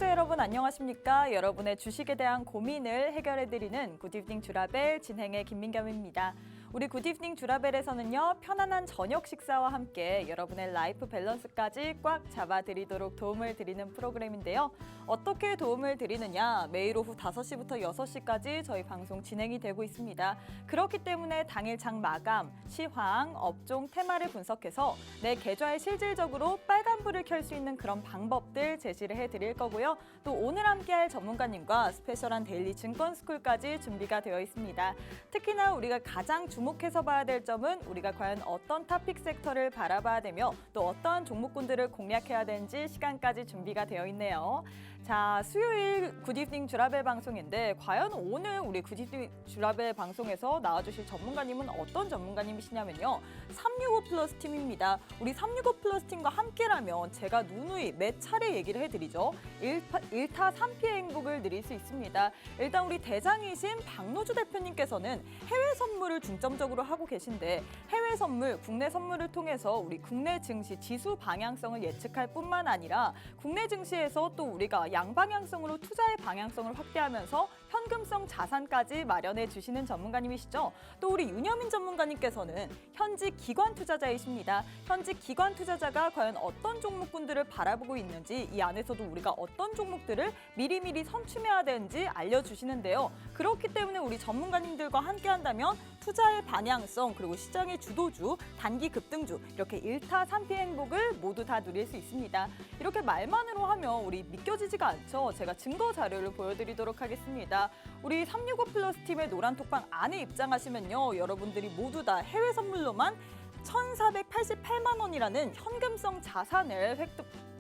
시청자 여러분 안녕하십니까? 여러분의 주식에 대한 고민을 해결해드리는 굿이브닝 주라벨 진행의 김민겸입니다. 우리 굿이브닝 주라벨에서는요, 편안한 저녁 식사와 함께 여러분의 라이프 밸런스까지 꽉 잡아드리도록 도움을 드리는 프로그램인데요. 어떻게 도움을 드리느냐? 매일 오후 5시부터 6시까지 저희 방송 진행이 되고 있습니다. 그렇기 때문에 당일 장 마감, 시황, 업종, 테마를 분석해서 내 계좌에 실질적으로 빨간불을 켤 수 있는 그런 방법들 제시를 해드릴 거고요. 또 오늘 함께할 전문가님과 스페셜한 데일리 증권스쿨까지 준비가 되어 있습니다. 특히나 우리가 가장 주목해서 봐야 될 점은 우리가 과연 어떤 토픽 섹터를 바라봐야 되며 또 어떠한 종목군들을 공략해야 되는지 시간까지 준비가 되어 있네요. 자, 수요일 굿이브닝 주라벨 방송인데 과연 오늘 우리 굿이브닝 주라벨 방송에서 나와주실 전문가님은 어떤 전문가님이시냐면요. 365 플러스 팀입니다. 우리 365 플러스 팀과 함께라면 제가 누누이 몇 차례 얘기를 해드리죠. 1타 3피의 행복을 누릴 수 있습니다. 일단 우리 대장이신 박노주 대표님께서는 해외 선물을 중점적으로 하고 계신데 해외 선물, 국내 선물을 통해서 우리 국내 증시 지수 방향성을 예측할 뿐만 아니라 국내 증시에서 또 우리가 양방향성으로 투자의 방향성을 확대하면서 현금성 자산까지 마련해 주시는 전문가님이시죠. 또 우리 윤여민 전문가님께서는 현직 기관 투자자이십니다. 현직 기관 투자자가 과연 어떤 종목군들을 바라보고 있는지 이 안에서도 우리가 어떤 종목들을 미리미리 선춤해야 되는지 알려주시는데요. 그렇기 때문에 우리 전문가님들과 함께한다면 투자의 방향성 그리고 시장의 주도주, 단기 급등주 이렇게 1타 3피 행복을 모두 다 누릴 수 있습니다. 이렇게 말만으로 하면 우리 믿겨지지가 않죠. 제가 증거 자료를 보여드리도록 하겠습니다. 우리 365 플러스 팀의 노란톡방 안에 입장하시면요. 여러분들이 모두 다 해외 선물로만 1,488만 원이라는 현금성 자산을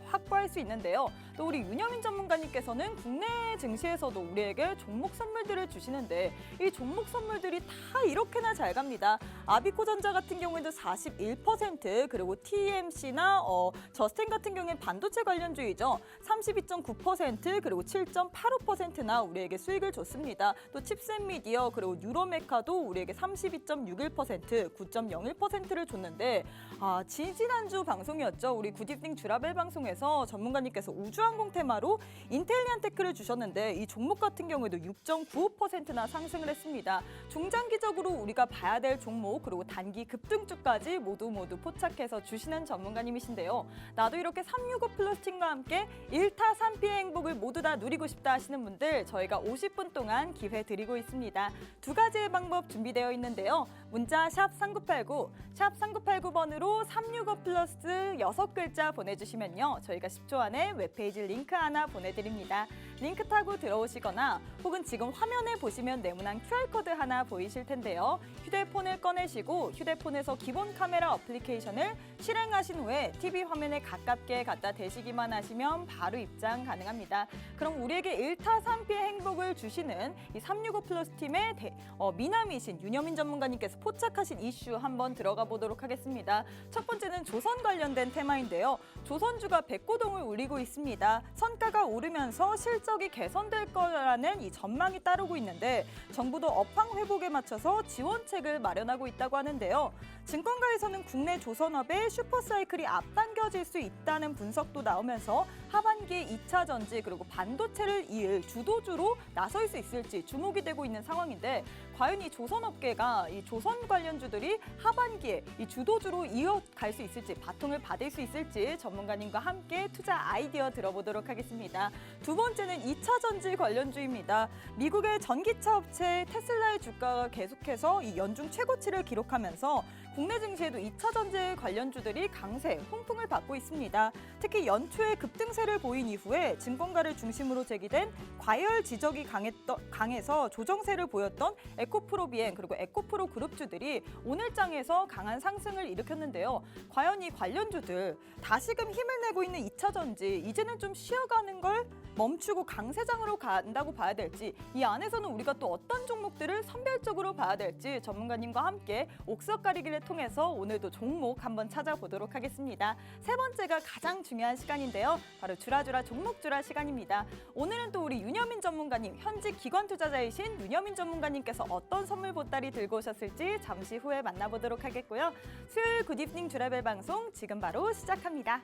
확보할 수 있는데요. 또 우리 윤여민 전문가님께서는 국내 증시에서도 우리에게 종목 선물들을 주시는데 이 종목 선물들이 다 이렇게나 잘 갑니다. 아비코전자 같은 경우에도 41% 그리고 TMC나 저스텐 같은 경우에는 반도체 관련주이죠. 32.9% 그리고 7.85%나 우리에게 수익을 줬습니다. 또 칩셋미디어 그리고 유로메카도 우리에게 32.61%, 9.01%를 줬는데 지지난주 방송이었죠. 우리 굿이브닝 주라벨 방송에서 전문가님께서 우주항공 테마로 인텔리안테크를 주셨는데 이 종목 같은 경우에도 6.95%나 상승을 했습니다. 중장기적으로 우리가 봐야 될 종목 그리고 단기 급등주까지 모두 포착해서 주시는 전문가님이신데요. 나도 이렇게 365 플러스 팀과 함께 1타 3피의 행복을 모두 다 누리고 싶다 하시는 분들 저희가 50분 동안 기회 드리고 있습니다. 두 가지의 방법 준비되어 있는데요. 문자 샵 3989, 샵 3989번으로 365 플러스 6글자 보내주시면요. 저희가 10초 안에 웹페이지 링크 하나 보내드립니다. 링크 타고 들어오시거나 혹은 지금 화면에 보시면 네모난 QR코드 하나 보이실 텐데요. 휴대폰을 꺼내시고 휴대폰에서 기본 카메라 어플리케이션을 실행하신 후에 TV 화면에 가깝게 갖다 대시기만 하시면 바로 입장 가능합니다. 그럼 우리에게 1타 3피의 행복을 주시는 이 365 플러스 팀의 미남이신 윤여민 전문가님께서 포착하신 이슈 한번 들어가 보도록 하겠습니다. 첫 번째는 조선 관련된 테마인데요. 조선주가 백고동을 울리고 있습니다. 선가가 오르면서 실적이 개선될 거라는 이 전망이 따르고 있는데 정부도 업황 회복에 맞춰서 지원책을 마련하고 있다고 하는데요. 증권가에서는 국내 조선업의 슈퍼사이클이 앞당겨질 수 있다는 분석도 나오면서 하반기에 2차 전지 그리고 반도체를 이을 주도주로 나설 수 있을지 주목이 되고 있는 상황인데 과연 이 조선업계가 이 조선 관련주들이 하반기에 이 주도주로 이어갈 수 있을지 바통을 받을 수 있을지 전문가님과 함께 투자 아이디어 들어보도록 하겠습니다. 두 번째는 2차 전지 관련주입니다. 미국의 전기차 업체 테슬라의 주가가 계속해서 이 연중 최고치를 기록하면서 국내 증시에도 2차 전지 관련주들이 강세, 훈풍을 받고 있습니다. 특히 연초에 급등세를 보인 이후에 증권가를 중심으로 제기된 과열 지적이 강해서 조정세를 보였던 에코프로 비행 그리고 에코프로 그룹주들이 오늘장에서 강한 상승을 일으켰는데요. 과연 이 관련주들 다시금 힘을 내고 있는 2차 전지 이제는 좀 쉬어가는 걸 멈추고 강세장으로 간다고 봐야 될지 이 안에서는 우리가 또 어떤 종목들을 선별적으로 봐야 될지 전문가님과 함께 옥석 가리기를 통해서 오늘도 종목 한번 찾아보도록 하겠습니다. 세 번째가 가장 중요한 시간인데요. 바로 주라주라 종목주라 시간입니다. 오늘은 또 우리 윤여민 전문가님, 현직 기관 투자자이신 윤여민 전문가님께서 어떤 선물 보따리 들고 오셨을지 잠시 후에 만나보도록 하겠고요. 수요일 굿이브닝 주라벨 방송 지금 바로 시작합니다.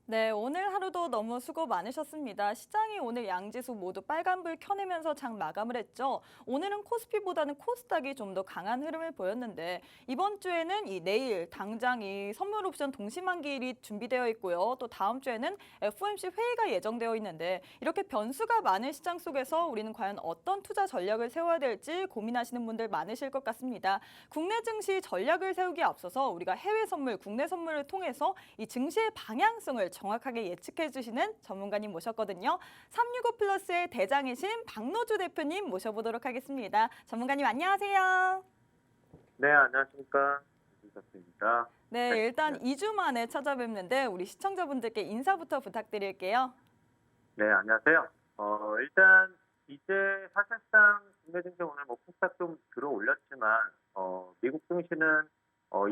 네, 오늘 하루도 너무 수고 많으셨습니다. 시장이 오늘 양지수 모두 빨간불 켜내면서 장 마감을 했죠. 오늘은 코스피보다는 코스닥이 좀 더 강한 흐름을 보였는데 이번 주에는 내일 당장 선물 옵션 동시만기일이 준비되어 있고요. 또 다음 주에는 FOMC 회의가 예정되어 있는데 이렇게 변수가 많은 시장 속에서 우리는 과연 어떤 투자 전략을 세워야 될지 고민하시는 분들 많으실 것 같습니다. 국내 증시 전략을 세우기에 앞서서 우리가 해외 선물, 국내 선물을 통해서 이 증시의 방향성을 정확하게 예측해 주시는 전문가님 모셨거든요. 365플러스의 대장이신 박노주 대표님 모셔보도록 하겠습니다. 전문가님 안녕하세요. 네, 안녕하십니까. 유진석입니다. 네, 일단 2주 만에 찾아뵙는데 우리 시청자분들께 인사부터 부탁드릴게요. 네, 안녕하세요. 일단 이제 사실상 국내 증시 오늘 코스닥 좀 들어 올렸지만 미국 증시는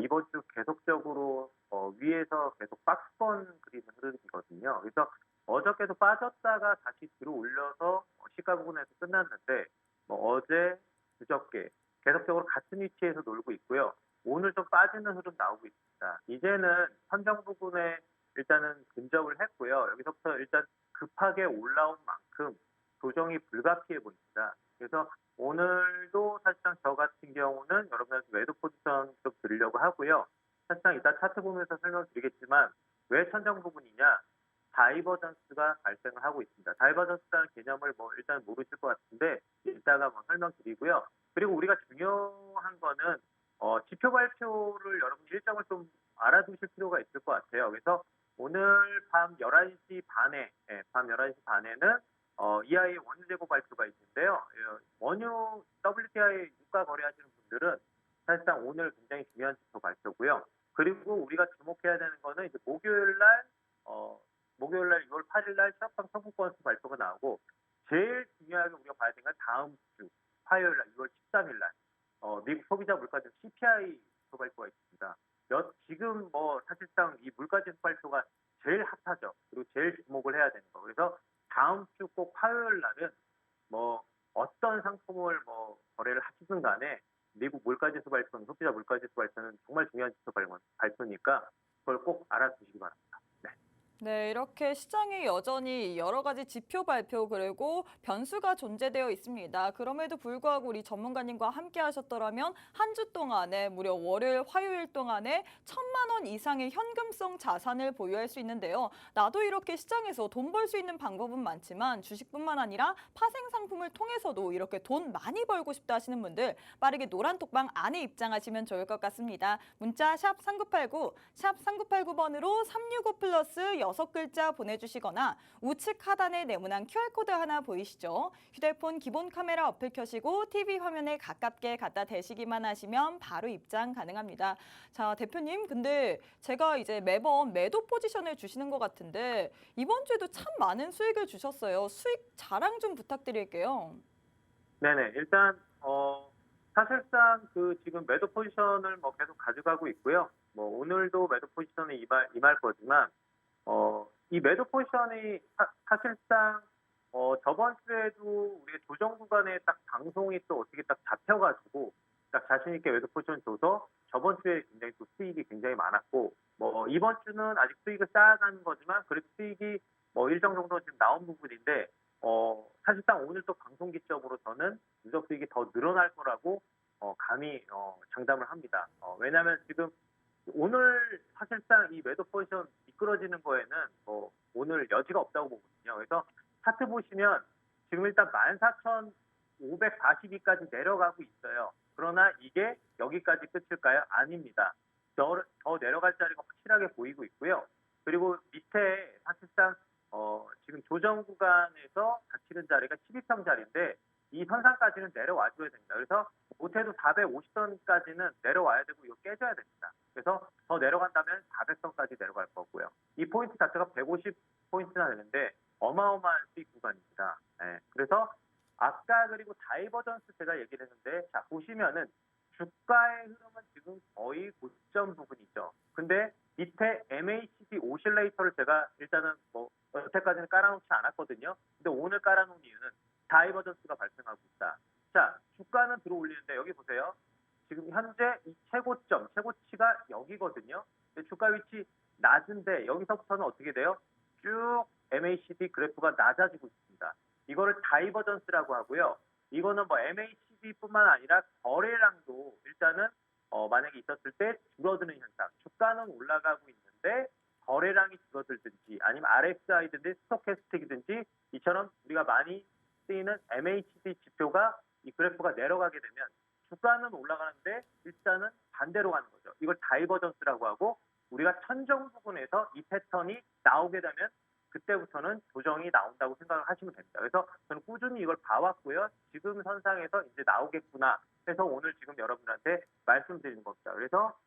이번 주 계속적으로 위에서 계속 박스권 그리는 흐름이거든요. 그래서 어저께도 빠졌다가 다시 들어 올려서 시가 부근에서 끝났는데 어제, 그저께 계속적으로 같은 위치에서 놀고 있고요. 오늘 좀 빠지는 흐름 나오고 있습니다. 이제는 선정 부분에 일단은 근접을 했고요. 여기서부터 일단 급하게 올라온 만큼 조정이 불가피해 보입니다. 그래서 오늘도 사실상 저 같은 경우는 여러분한테 매도 포지션 좀 드리려고 하고요. 사실상 이따 차트 보면서 설명드리겠지만 왜 천정 부분이냐? 다이버전스가 발생을 하고 있습니다. 다이버전스라는 개념을 일단 모르실 것 같은데 이따가 설명드리고요. 그리고 우리가 중요한 거는 지표 발표를 여러분 일정을 좀 알아두실 필요가 있을 것 같아요. 그래서 오늘 밤 11시 반에는 EIA 원유 재고 발표가 있는데요. 원유 WTI 유가 거래하시는 분들은 사실상 오늘 굉장히 중요한 지표 발표고요. 그리고 우리가 주목해야 되는 거는 이제 목요일 날 6월 8일 날 시업황 청구 건수 발표가 나오고 제일 중요하게 우리가 봐야 되는 건 다음 주 화요일 날 6월 13일 날 미국 소비자 물가지수 CPI 지표 발표가 있습니다. 지금 사실상 이 물가지수 발표가 제일 핫하죠. 그리고 제일 주목을 해야 되는 거. 그래서 다음 주 꼭 화요일 날은 어떤 상품을 거래를 하시든 간에 미국 물가지수 발표는 소비자 물가지수 발표는 정말 중요한 지표 발표니까 그걸 꼭 알아두시기 바랍니다. 네, 이렇게 시장에 여전히 여러 가지 지표 발표 그리고 변수가 존재되어 있습니다. 그럼에도 불구하고 우리 전문가님과 함께 하셨더라면 한 주 동안에 무려 월요일, 화요일 동안에 1,000만 원 이상의 현금성 자산을 보유할 수 있는데요. 나도 이렇게 시장에서 돈 벌 수 있는 방법은 많지만 주식뿐만 아니라 파생 상품을 통해서도 이렇게 돈 많이 벌고 싶다 하시는 분들 빠르게 노란톡방 안에 입장하시면 좋을 것 같습니다. 문자 샵 3989, 샵 3989번으로 365 플러스 6글자 보내주시거나 우측 하단에 네모난 QR코드 하나 보이시죠? 휴대폰 기본 카메라 어플 켜시고 TV 화면에 가깝게 갖다 대시기만 하시면 바로 입장 가능합니다. 자, 대표님, 근데 제가 이제 매번 매도 포지션을 주시는 것 같은데 이번 주에도 참 많은 수익을 주셨어요. 수익 자랑 좀 부탁드릴게요. 네네. 일단 사실상 지금 매도 포지션을 계속 가져가고 있고요. 오늘도 매도 포지션에 임할 거지만 이 매도 포지션이 사실상 저번 주에도 우리가 조정 구간에 딱 방송이 또 어떻게 딱 잡혀가지고 딱 자신 있게 외도 포지션 줘서 저번 주에 굉장히 또 수익이 굉장히 많았고 뭐 이번 주는 아직 수익을 쌓아가는 거지만 그래도 수익이 뭐 일정 정도 지금 나온 부분인데 사실상 오늘 또 방송 기점으로 저는 누적 수익이 더 늘어날 거라고 감히 장담을 합니다. 왜냐하면 지금 오늘 사실상 이 매도 포지션 미끄러지는 거에는 오늘 여지가 없다고 보거든요. 그래서 차트 보시면 지금 일단 14,542까지 내려가고 있어요. 그러나 이게 여기까지 끝일까요? 아닙니다. 더 내려갈 자리가 확실하게 보이고 있고요. 그리고 밑에 사실상 지금 조정 구간에서 닥치는 자리가 12평 자리인데 이 선상까지는 내려와줘야 됩니다. 그래서 못해도 450선까지는 내려와야 되고 이거 깨져야 됩니다. 그래서 더 내려간다면 400선까지 내려갈 거고요. 이 포인트 자체가 150포인트나 되는데 어마어마한 수익 구간입니다. 네. 그래서 아까 그리고 다이버전스 제가 얘기를 했는데 자 보시면은 주가의 흐름은 지금 거의 고점 부분이죠. 근데 밑에 MACD 오실레이터를 제가 일단은 여태까지는 깔아놓지 않았거든요. 근데 오늘 깔아놓은 이유는 다이버전스가 발생하고 있다. 자, 주가는 들어올리는데 여기 보세요. 지금 현재 이 최고점, 최고치가 여기거든요. 근데 주가 위치 낮은데 여기서부터는 어떻게 돼요? 쭉 MACD 그래프가 낮아지고 있습니다. 이거를 다이버전스라고 하고요. 이거는 뭐 MACD뿐만 아니라 거래량도 일단은 만약에 있었을 때 줄어드는 현상. 주가는 올라가고 있는데 거래량이 줄어들든지 아니면 RSI든지 스토캐스틱이든지 이처럼 우리가 많이 쓰이는 MACD 지표가 이 그래프가 내려가게 되면 주가는 올라가는데 일단은 반대로 가는 거죠. 이걸 다이버전스라고 하고 우리가 천정 부분에서 이 패턴이 나오게 되면 그때부터는 조정이 나온다고 생각을 하시면 됩니다. 그래서 저는 꾸준히 이걸 봐왔고요. 지금 선상에서 이제 나오겠구나 해서 오늘 지금 여러분들한테 말씀드리는 겁니다. 그래서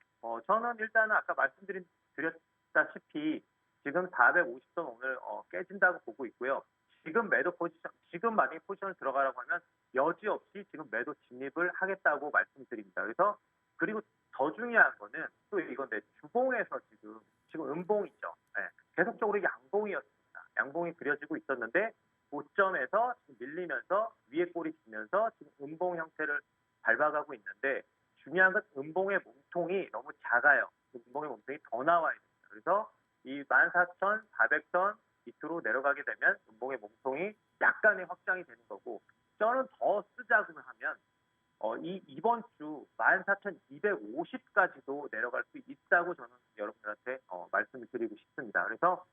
저는 일단은 아까 말씀드렸다시피 지금 450선 오늘 깨진다고 보고 있고요. 지금 매도 포지션, 지금 만약에 포지션을 들어가라고 하면 여지없이 지금 매도 진입을 하겠다고 말씀드립니다. 그래서 그리고 더 중요한 거는 또 이건데 주봉에서 지금 음봉이죠. 네, 계속적으로 양봉이었습니다. 양봉이 그려지고 있었는데 고점에서 지금 밀리면서 위에 꼬리 지면서 지금 음봉 형태를 밟아가고 있는데 중요한 건 음봉의 몸통이 너무 작아요. 음봉의 몸통이 더 나와야 됩니다. 그래서 이 14,400선 밑으로 내려가게 되면 음봉의 몸통이 약간의 확장이 되는 거고 저는 더 쓰자고 하면 이번 주 14,250까지도 내려갈 수 있다고 저는 여러분들한테 말씀을 드리고 싶습니다. 그래서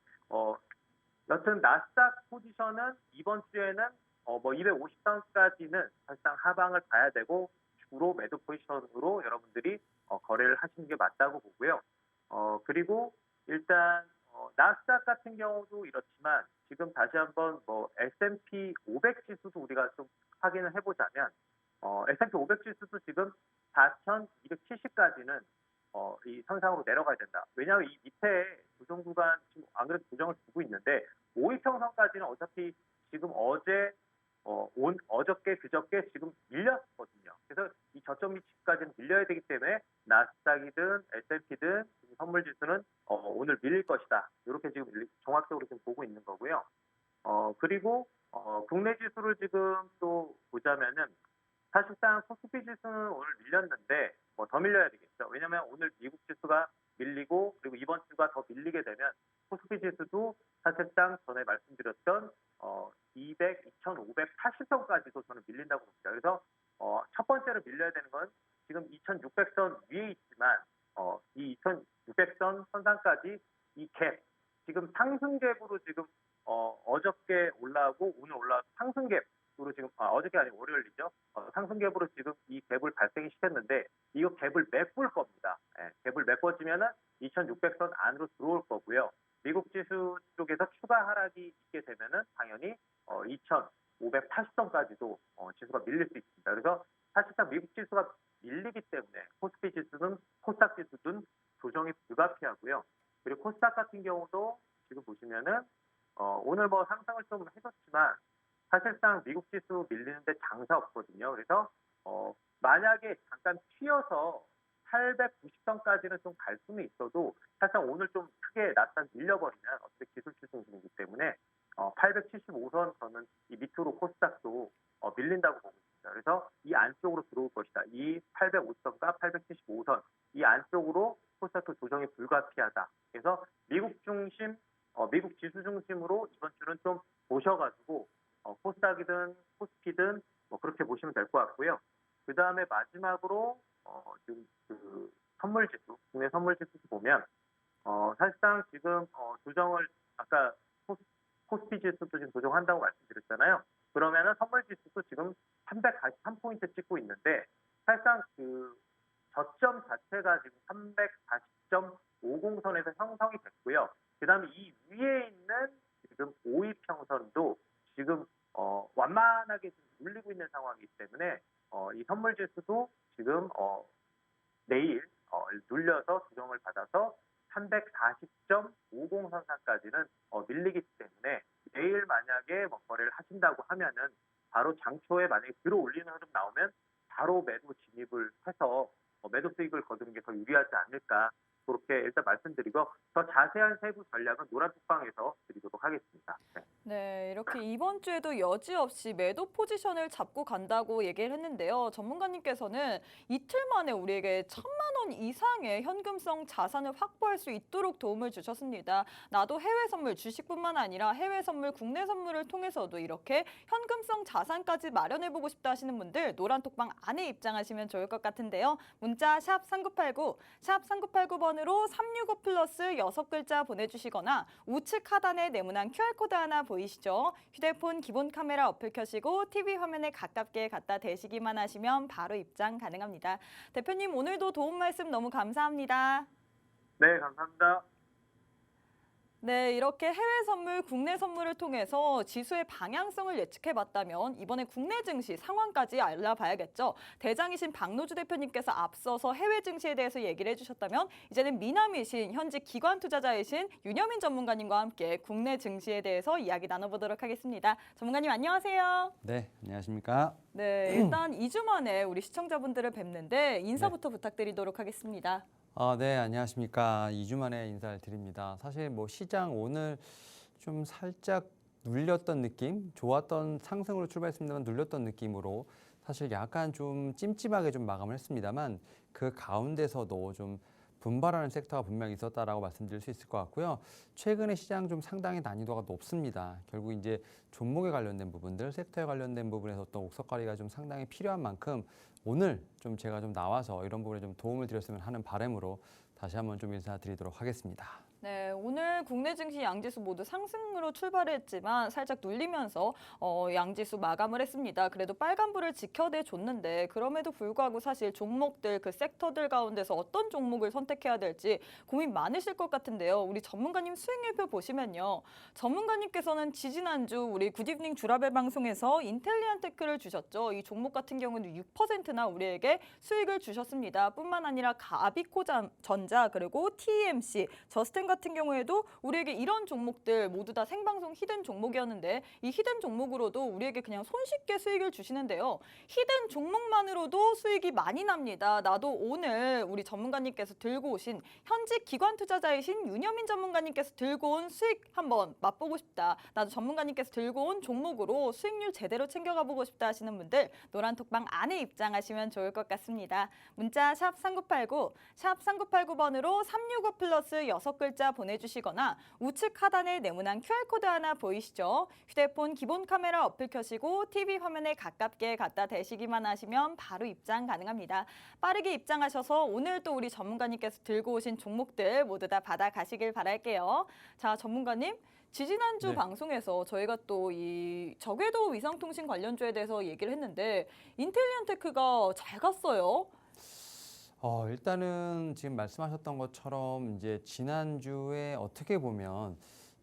여튼 나스닥 포지션은 이번 주에는 250선까지는 사실상 하방을 봐야 되고 주로 매도 포지션으로 여러분들이 거래를 하시는 게 맞다고 보고요. 그리고 일단 나스닥 같은 경우도 이렇지만 지금 다시 한번 S&P 500 지수도 우리가 좀 확인을 해보자면 S&P 500 지수도 지금 4,270까지는 이 선상으로 내려가야 된다. 왜냐하면 이 밑에 조정 구간 지금 안 그래도 조정을 주고 있는데 5일평선까지는 어차피 지금 어저께 그저께 지금 밀렸거든요. 그래서 이 저점 위치까지는 밀려야 되기 때문에 나스닥이든 S&P든 선물 지수는 오늘 밀릴 것이다. 이렇게 지금 종합적으로 지금 보고 있는 거고요. 그리고 국내 지수를 지금 또 보자면은 사실상 코스피 지수는 오늘 밀렸는데 더 밀려야 되겠죠. 왜냐하면 오늘 미국 지수가 밀리고 그리고 이번 주가 더 밀리게 되면 코스피 지수도 사실상 전에 말씀드렸던 2,580선까지도 저는 밀린다고 봅니다. 그래서 첫 번째로 밀려야 되는 건 지금 2,600선 위에 있지만 이 2,600선 선상까지 이 갭, 지금 상승 갭으로 지금 어저께 올라오고 오늘 올라와서 상승 갭으로 지금 어저께 아니고 월요일이죠. 상승 갭으로 지금 이 갭을 발생이 시켰는데 이거 갭을 메꿀 겁니다. 갭을 메꿔지면은 2,600선 안으로 들어올 거고요. 미국 지수 쪽에서 추가 하락이 있게 되면은 당연히 2,580선까지도 지수가 밀릴 수 있습니다. 그래서 사실상 미국 지수가 밀리기 때문에 코스피 지수든 코스닥 지수든 조정이 불가피하고요. 그리고 코스닥 같은 경우도 지금 보시면은 오늘 상승을 좀 해줬지만 사실상 미국 지수 밀리는데 장사 없거든요. 그래서 만약에 잠깐 튀어서 890선까지는 좀 갈 수는 있어도 사실상 오늘 좀 크게 나스닥 밀려버리면 어차피 기술주 중심이기 때문에 875선 저는 이 밑으로 코스닥도 밀린다고 보고 있습니다. 그래서 이 안쪽으로 들어올 것이다. 이 850선과 875선 이 안쪽으로 코스닥도 조정이 불가피하다. 그래서 미국 지수 중심으로 이번 주는 좀 보셔가지고 코스닥이든 코스피든 뭐 그렇게 보시면 될 것 같고요. 그 다음에 마지막으로 지금 그 선물지수, 국내 선물지수 보면 사실상 지금 조정을 아까 코스피 지수도 지금 조정한다고 말씀드렸잖아요. 그러면은 선물지수도 지금 343포인트 찍고 있는데 사실상 그 저점 자체가 지금 340.50선에서 형성이 됐고요. 그다음에 이 위에 있는 지금 5위평선도 지금 완만하게 좀 눌리고 있는 상황이기 때문에 이 선물지수도 지금 내일 눌려서 조정을 받아서 340.50선상까지는 밀리기 때문에 내일 만약에 거래를 하신다고 하면은 바로 장초에 만약에 들어올리는 흐름 나오면 바로 매도 진입을 해서 매도 수익을 거두는 게 더 유리하지 않을까 그렇게 일단 말씀드리고 더 자세한 세부 전략은 노란톡방에서 드리도록 하겠습니다. 네. 네, 이렇게 이번 주에도 여지없이 매도 포지션을 잡고 간다고 얘기를 했는데요. 전문가님께서는 이틀 만에 우리에게 1,000만 원 이상의 현금성 자산을 확보할 수 있도록 도움을 주셨습니다. 나도 해외 선물, 주식뿐만 아니라 해외 선물, 국내 선물을 통해서도 이렇게 현금성 자산까지 마련해보고 싶다 하시는 분들 노란톡방 안에 입장하시면 좋을 것 같은데요. 문자 샵 3989, 샵 3989번으로 365 플러스 6글자 보내주시거나 우측 하단에 네모난 QR코드 하나 보이시죠? 휴대폰 기본 카메라 어플 켜시고 TV 화면에 가깝게 갖다 대시기만 하시면 바로 입장 가능합니다. 대표님 오늘도 도움 말씀 너무 감사합니다. 네, 감사합니다. 네, 이렇게 해외 선물, 국내 선물을 통해서 지수의 방향성을 예측해봤다면 이번에 국내 증시 상황까지 알아봐야겠죠. 대장이신 박노주 대표님께서 앞서서 해외 증시에 대해서 얘기를 해주셨다면 이제는 미남이신 현직 기관 투자자이신 윤여민 전문가님과 함께 국내 증시에 대해서 이야기 나눠보도록 하겠습니다. 전문가님 안녕하세요. 네, 안녕하십니까? 네, 일단 2주 만에 우리 시청자분들을 뵙는데 인사부터 부탁드리도록 하겠습니다. 네, 안녕하십니까? 2주 만에 인사를 드립니다. 사실 뭐 시장 오늘 좀 살짝 눌렸던 느낌, 좋았던 상승으로 출발했습니다만 눌렸던 느낌으로 사실 약간 좀 찜찜하게 좀 마감을 했습니다만 그 가운데서도 좀 분발하는 섹터가 분명히 있었다라고 말씀드릴 수 있을 것 같고요. 최근에 시장 좀 상당히 난이도가 높습니다. 결국 이제 종목에 관련된 부분들, 섹터에 관련된 부분에서 어떤 옥석가리가 좀 상당히 필요한 만큼 오늘 좀 제가 좀 나와서 이런 부분에 좀 도움을 드렸으면 하는 바람으로 다시 한번 좀 인사드리도록 하겠습니다. 네, 오늘 국내 증시 양지수 모두 상승으로 출발했지만 살짝 눌리면서 양지수 마감을 했습니다. 그래도 빨간불을 지켜내줬는데 그럼에도 불구하고 사실 종목들, 그 섹터들 가운데서 어떤 종목을 선택해야 될지 고민 많으실 것 같은데요. 우리 전문가님 수익률표 보시면요. 전문가님께서는 지지난주 우리 굿이브닝 주라벨 방송에서 인텔리안테크를 주셨죠. 이 종목 같은 경우는 6%나 우리에게 수익을 주셨습니다. 뿐만 아니라 아비코 전자 그리고 TMC, 저스텐 같은 경우에도 우리에게 이런 종목들 모두 다 생방송 히든 종목이었는데 이 히든 종목으로도 우리에게 그냥 손쉽게 수익을 주시는데요. 히든 종목만으로도 수익이 많이 납니다. 나도 오늘 우리 전문가님께서 들고 오신 현직 기관 투자자이신 윤여민 전문가님께서 들고 온 수익 한번 맛보고 싶다. 나도 전문가님께서 들고 온 종목으로 수익률 제대로 챙겨가 보고 싶다 하시는 분들 노란톡방 안에 입장하시면 좋을 것 같습니다. 문자 샵 3989, 샵 3989번으로 365 플러스 6글자 보내주시거나 우측 하단에 네모난 QR코드 하나 보이시죠? 휴대폰 기본 카메라 어플 켜시고 TV 화면에 가깝게 갖다 대시기만 하시면 바로 입장 가능합니다. 빠르게 입장하셔서 오늘 또 우리 전문가님께서 들고 오신 종목들 모두 다 받아가시길 바랄게요. 자, 전문가님. 지지난주 네. 방송에서 저희가 또 이 저궤도 위성통신 관련주에 대해서 얘기를 했는데 인텔리안테크가 잘 갔어요. 일단은 지금 말씀하셨던 것처럼 이제 지난주에 어떻게 보면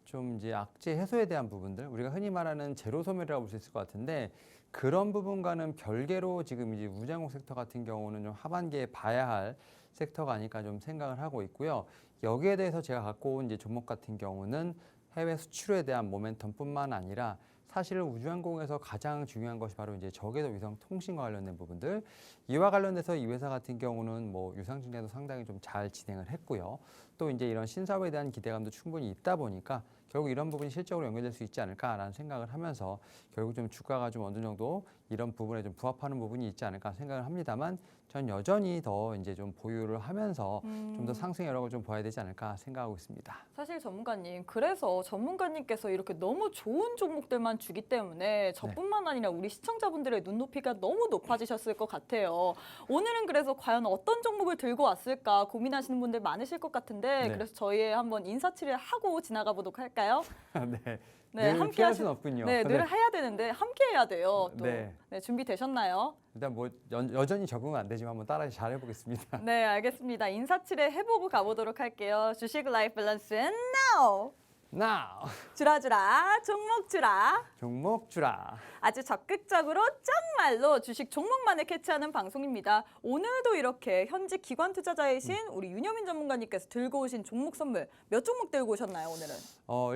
좀 이제 악재 해소에 대한 부분들, 우리가 흔히 말하는 제로 소멸이라고 볼 수 있을 것 같은데 그런 부분과는 별개로 지금 이제 우장국 섹터 같은 경우는 좀 하반기에 봐야 할 섹터가 아닐까 좀 생각을 하고 있고요. 여기에 대해서 제가 갖고 온 이제 종목 같은 경우는 해외 수출에 대한 모멘텀뿐만 아니라 사실 우주항공에서 가장 중요한 것이 바로 이제 저궤도 위성 통신과 관련된 부분들. 이와 관련돼서 이 회사 같은 경우는 뭐 유상 증자도 상당히 좀 잘 진행을 했고요. 또 이제 이런 신사업에 대한 기대감도 충분히 있다 보니까 결국 이런 부분이 실적으로 연결될 수 있지 않을까라는 생각을 하면서 결국 좀 주가가 좀 어느 정도 이런 부분에 좀 부합하는 부분이 있지 않을까 생각을 합니다만 전 여전히 더 이제 좀 보유를 하면서 좀 더 상승 여력을 좀 봐야 되지 않을까 생각하고 있습니다. 사실 전문가님, 그래서 전문가님께서 이렇게 너무 좋은 종목들만 주기 때문에 저뿐만 아니라 우리 시청자분들의 눈높이가 너무 높아지셨을 것 같아요. 오늘은 그래서 과연 어떤 종목을 들고 왔을까 고민하시는 분들 많으실 것 같은데 네. 그래서 저희 한번 인사치레 하고 지나가 보도록 할까요? 네. 네, 늘 함께 피할 하시- 수는 없군요. 네, 늘 해야 되는데 함께 해야 돼요. 또. 네. 네, 준비되셨나요? 일단 뭐 여전히 적응은 안 되지만 한번 따라 잘 해보겠습니다. 네, 알겠습니다. 인사치레 해보고 가보도록 할게요. 주식 라이프 밸런스 now! Now 주라주라, 종목 주라. 종목 주라. 아주 적극적으로 정말로 주식 종목만을 캐치하는 방송입니다. 오늘도 이렇게 현직 기관 투자자이신 우리 윤여민 전문가님께서 들고 오신 종목 선물 몇 종목 들고 오셨나요, 오늘은?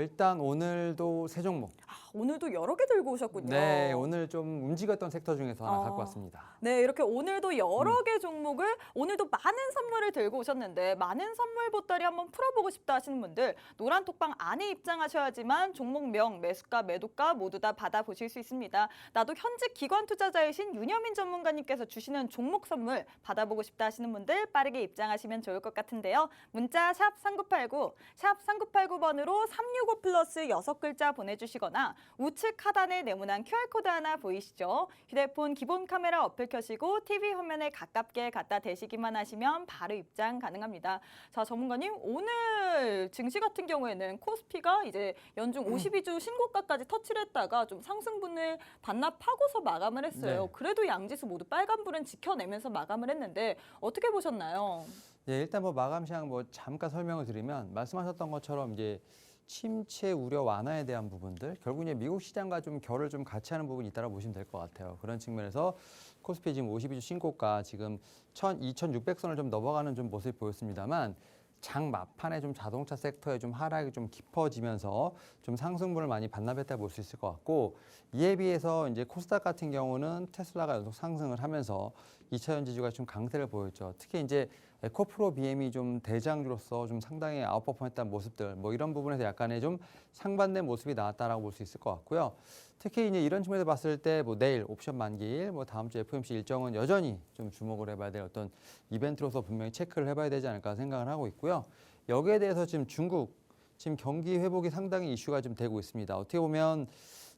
일단 오늘도 세 종목. 오늘도 여러 개 들고 오셨군요. 네, 오늘 좀 움직였던 섹터 중에서 하나 갖고 왔습니다. 네, 이렇게 오늘도 여러 개 종목을 오늘도 많은 선물을 들고 오셨는데 많은 선물 보따리 한번 풀어보고 싶다 하시는 분들 노란 톡방 안에 입장하셔야지만 종목명, 매수가, 매도가 모두 다 받아보실 수 있습니다. 나도 현직 기관 투자자이신 윤여민 전문가님께서 주시는 종목 선물 받아보고 싶다 하시는 분들 빠르게 입장하시면 좋을 것 같은데요. 문자 샵 3989, 샵 3989번으로 365 플러스 6글자 보내주시거나 우측 하단에 네모난 QR코드 하나 보이시죠? 휴대폰 기본 카메라 어플 켜시고 TV 화면에 가깝게 갖다 대시기만 하시면 바로 입장 가능합니다. 자, 전문가님, 오늘 증시 같은 경우에는 코스피가 이제 연중 52주 신고가까지 터치를 했다가 좀 상승분을 반납하고서 마감을 했어요. 네. 그래도 양지수 모두 빨간불은 지켜내면서 마감을 했는데 어떻게 보셨나요? 예, 일단 뭐 마감 시황 뭐 잠깐 설명을 드리면 말씀하셨던 것처럼 이제 침체 우려 완화에 대한 부분들 결국 이제 미국 시장과 좀 결을 좀 같이 하는 부분이 있다고 보시면 될 것 같아요. 그런 측면에서 코스피 지금 52주 신고가 지금 2,600선을 좀 넘어가는 좀 모습이 보였습니다만 장 막판에 좀 자동차 섹터에 좀 하락이 좀 깊어지면서 좀 상승분을 많이 반납했다 볼 수 있을 것 같고 이에 비해서 이제 코스닥 같은 경우는 테슬라가 연속 상승을 하면서 2차 전지주가 좀 강세를 보였죠. 특히 이제 에코프로 BM이 좀 대장주로서 좀 상당히 아웃퍼폼했던 모습들 뭐 이런 부분에서 약간의 좀 상반된 모습이 나왔다라고 볼 수 있을 것 같고요. 특히 이제 이런 측면에서 봤을 때 뭐 내일 옵션 만기일, 뭐 다음 주 FOMC 일정은 여전히 좀 주목을 해봐야 될 어떤 이벤트로서 분명히 체크를 해봐야 되지 않을까 생각을 하고 있고요. 여기에 대해서 지금 중국 지금 경기 회복이 상당히 이슈가 좀 되고 있습니다. 어떻게 보면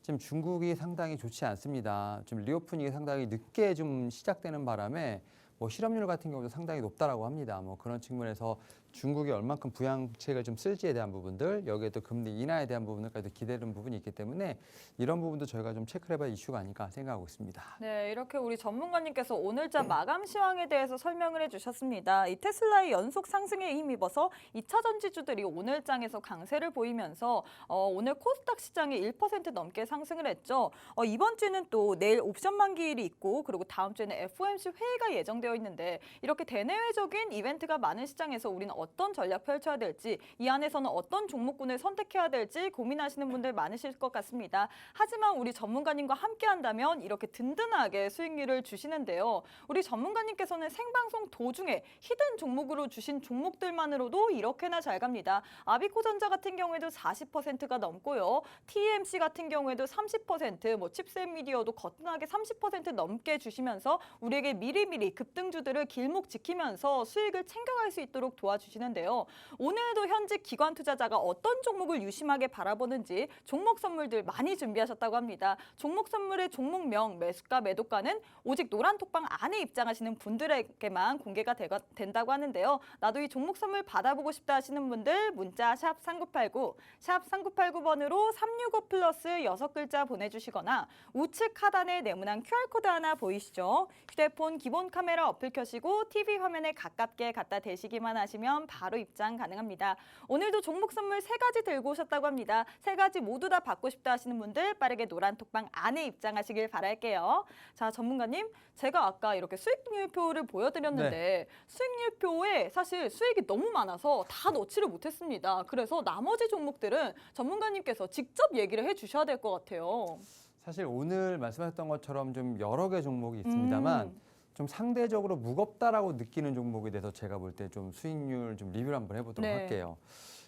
지금 중국이 상당히 좋지 않습니다. 좀 리오프닝이 상당히 늦게 좀 시작되는 바람에 뭐 실업률 같은 경우도 상당히 높다라고 합니다. 뭐 그런 측면에서 중국이 얼만큼 부양책을 좀 쓸지에 대한 부분들, 여기에 또 금리 인하에 대한 부분들까지도 기대되는 부분이 있기 때문에 이런 부분도 저희가 좀 체크를 해봐야 이슈가 아닐까 생각하고 있습니다. 네, 이렇게 우리 전문가님께서 오늘자 마감 시황에 대해서 설명을 해주셨습니다. 이 테슬라의 연속 상승에 힘입어서 2차 전지주들이 오늘장에서 강세를 보이면서 오늘 코스닥 시장이 1% 넘게 상승을 했죠. 이번 주는 또 내일 옵션 만기일이 있고 그리고 다음 주에는 FOMC 회의가 예정되어 있는데 이렇게 대내외적인 이벤트가 많은 시장에서 우리는 어떤 전략 펼쳐야 될지 이 안에서는 어떤 종목군을 선택해야 될지 고민하시는 분들 많으실 것 같습니다. 하지만 우리 전문가님과 함께 한다면 이렇게 든든하게 수익률을 주시는데요. 우리 전문가님께서는 생방송 도중에 히든 종목으로 주신 종목들만으로도 이렇게나 잘 갑니다. 아비코전자 같은 경우에도 40%가 넘고요. TMC 같은 경우에도 30%, 뭐 칩셋미디어도 거뜬하게 30% 넘게 주시면서 우리에게 미리미리 급등주들을 길목 지키면서 수익을 챙겨갈 수 있도록 도와주시는데요. 오늘도 현직 기관 투자자가 어떤 종목을 유심하게 바라보는지 종목 선물들 많이 준비하셨다고 합니다. 종목 선물의 종목명, 매수가, 매도가는 오직 노란 톡방 안에 입장하시는 분들에게만 공개가 된다고 하는데요. 나도 이 종목 선물 받아보고 싶다 하시는 분들 문자 샵 3989, 샵 3989번으로 365 플러스 6글자 보내주시거나 우측 하단에 네모난 QR코드 하나 보이시죠? 휴대폰 기본 카메라 어플 켜시고 TV 화면에 가깝게 갖다 대시기만 하시면 바로 입장 가능합니다. 오늘도 종목 선물 3가지 들고 오셨다고 합니다. 3가지 모두 다 받고 싶다 하시는 분들 빠르게 노란 톡방 안에 입장하시길 바랄게요. 자, 전문가님, 제가 아까 이렇게 수익률표를 보여드렸는데 수익률표에 사실 수익이 너무 많아서 다 넣지를 못했습니다. 그래서 나머지 종목들은 전문가님께서 직접 얘기를 해주셔야 될 것 같아요. 사실 오늘 말씀하셨던 것처럼 좀 여러 개 종목이 있습니다만 좀 상대적으로 무겁다라고 느끼는 종목에 대해서 제가 볼 때 좀 수익률 좀 리뷰를 한번 해보도록 네. 할게요.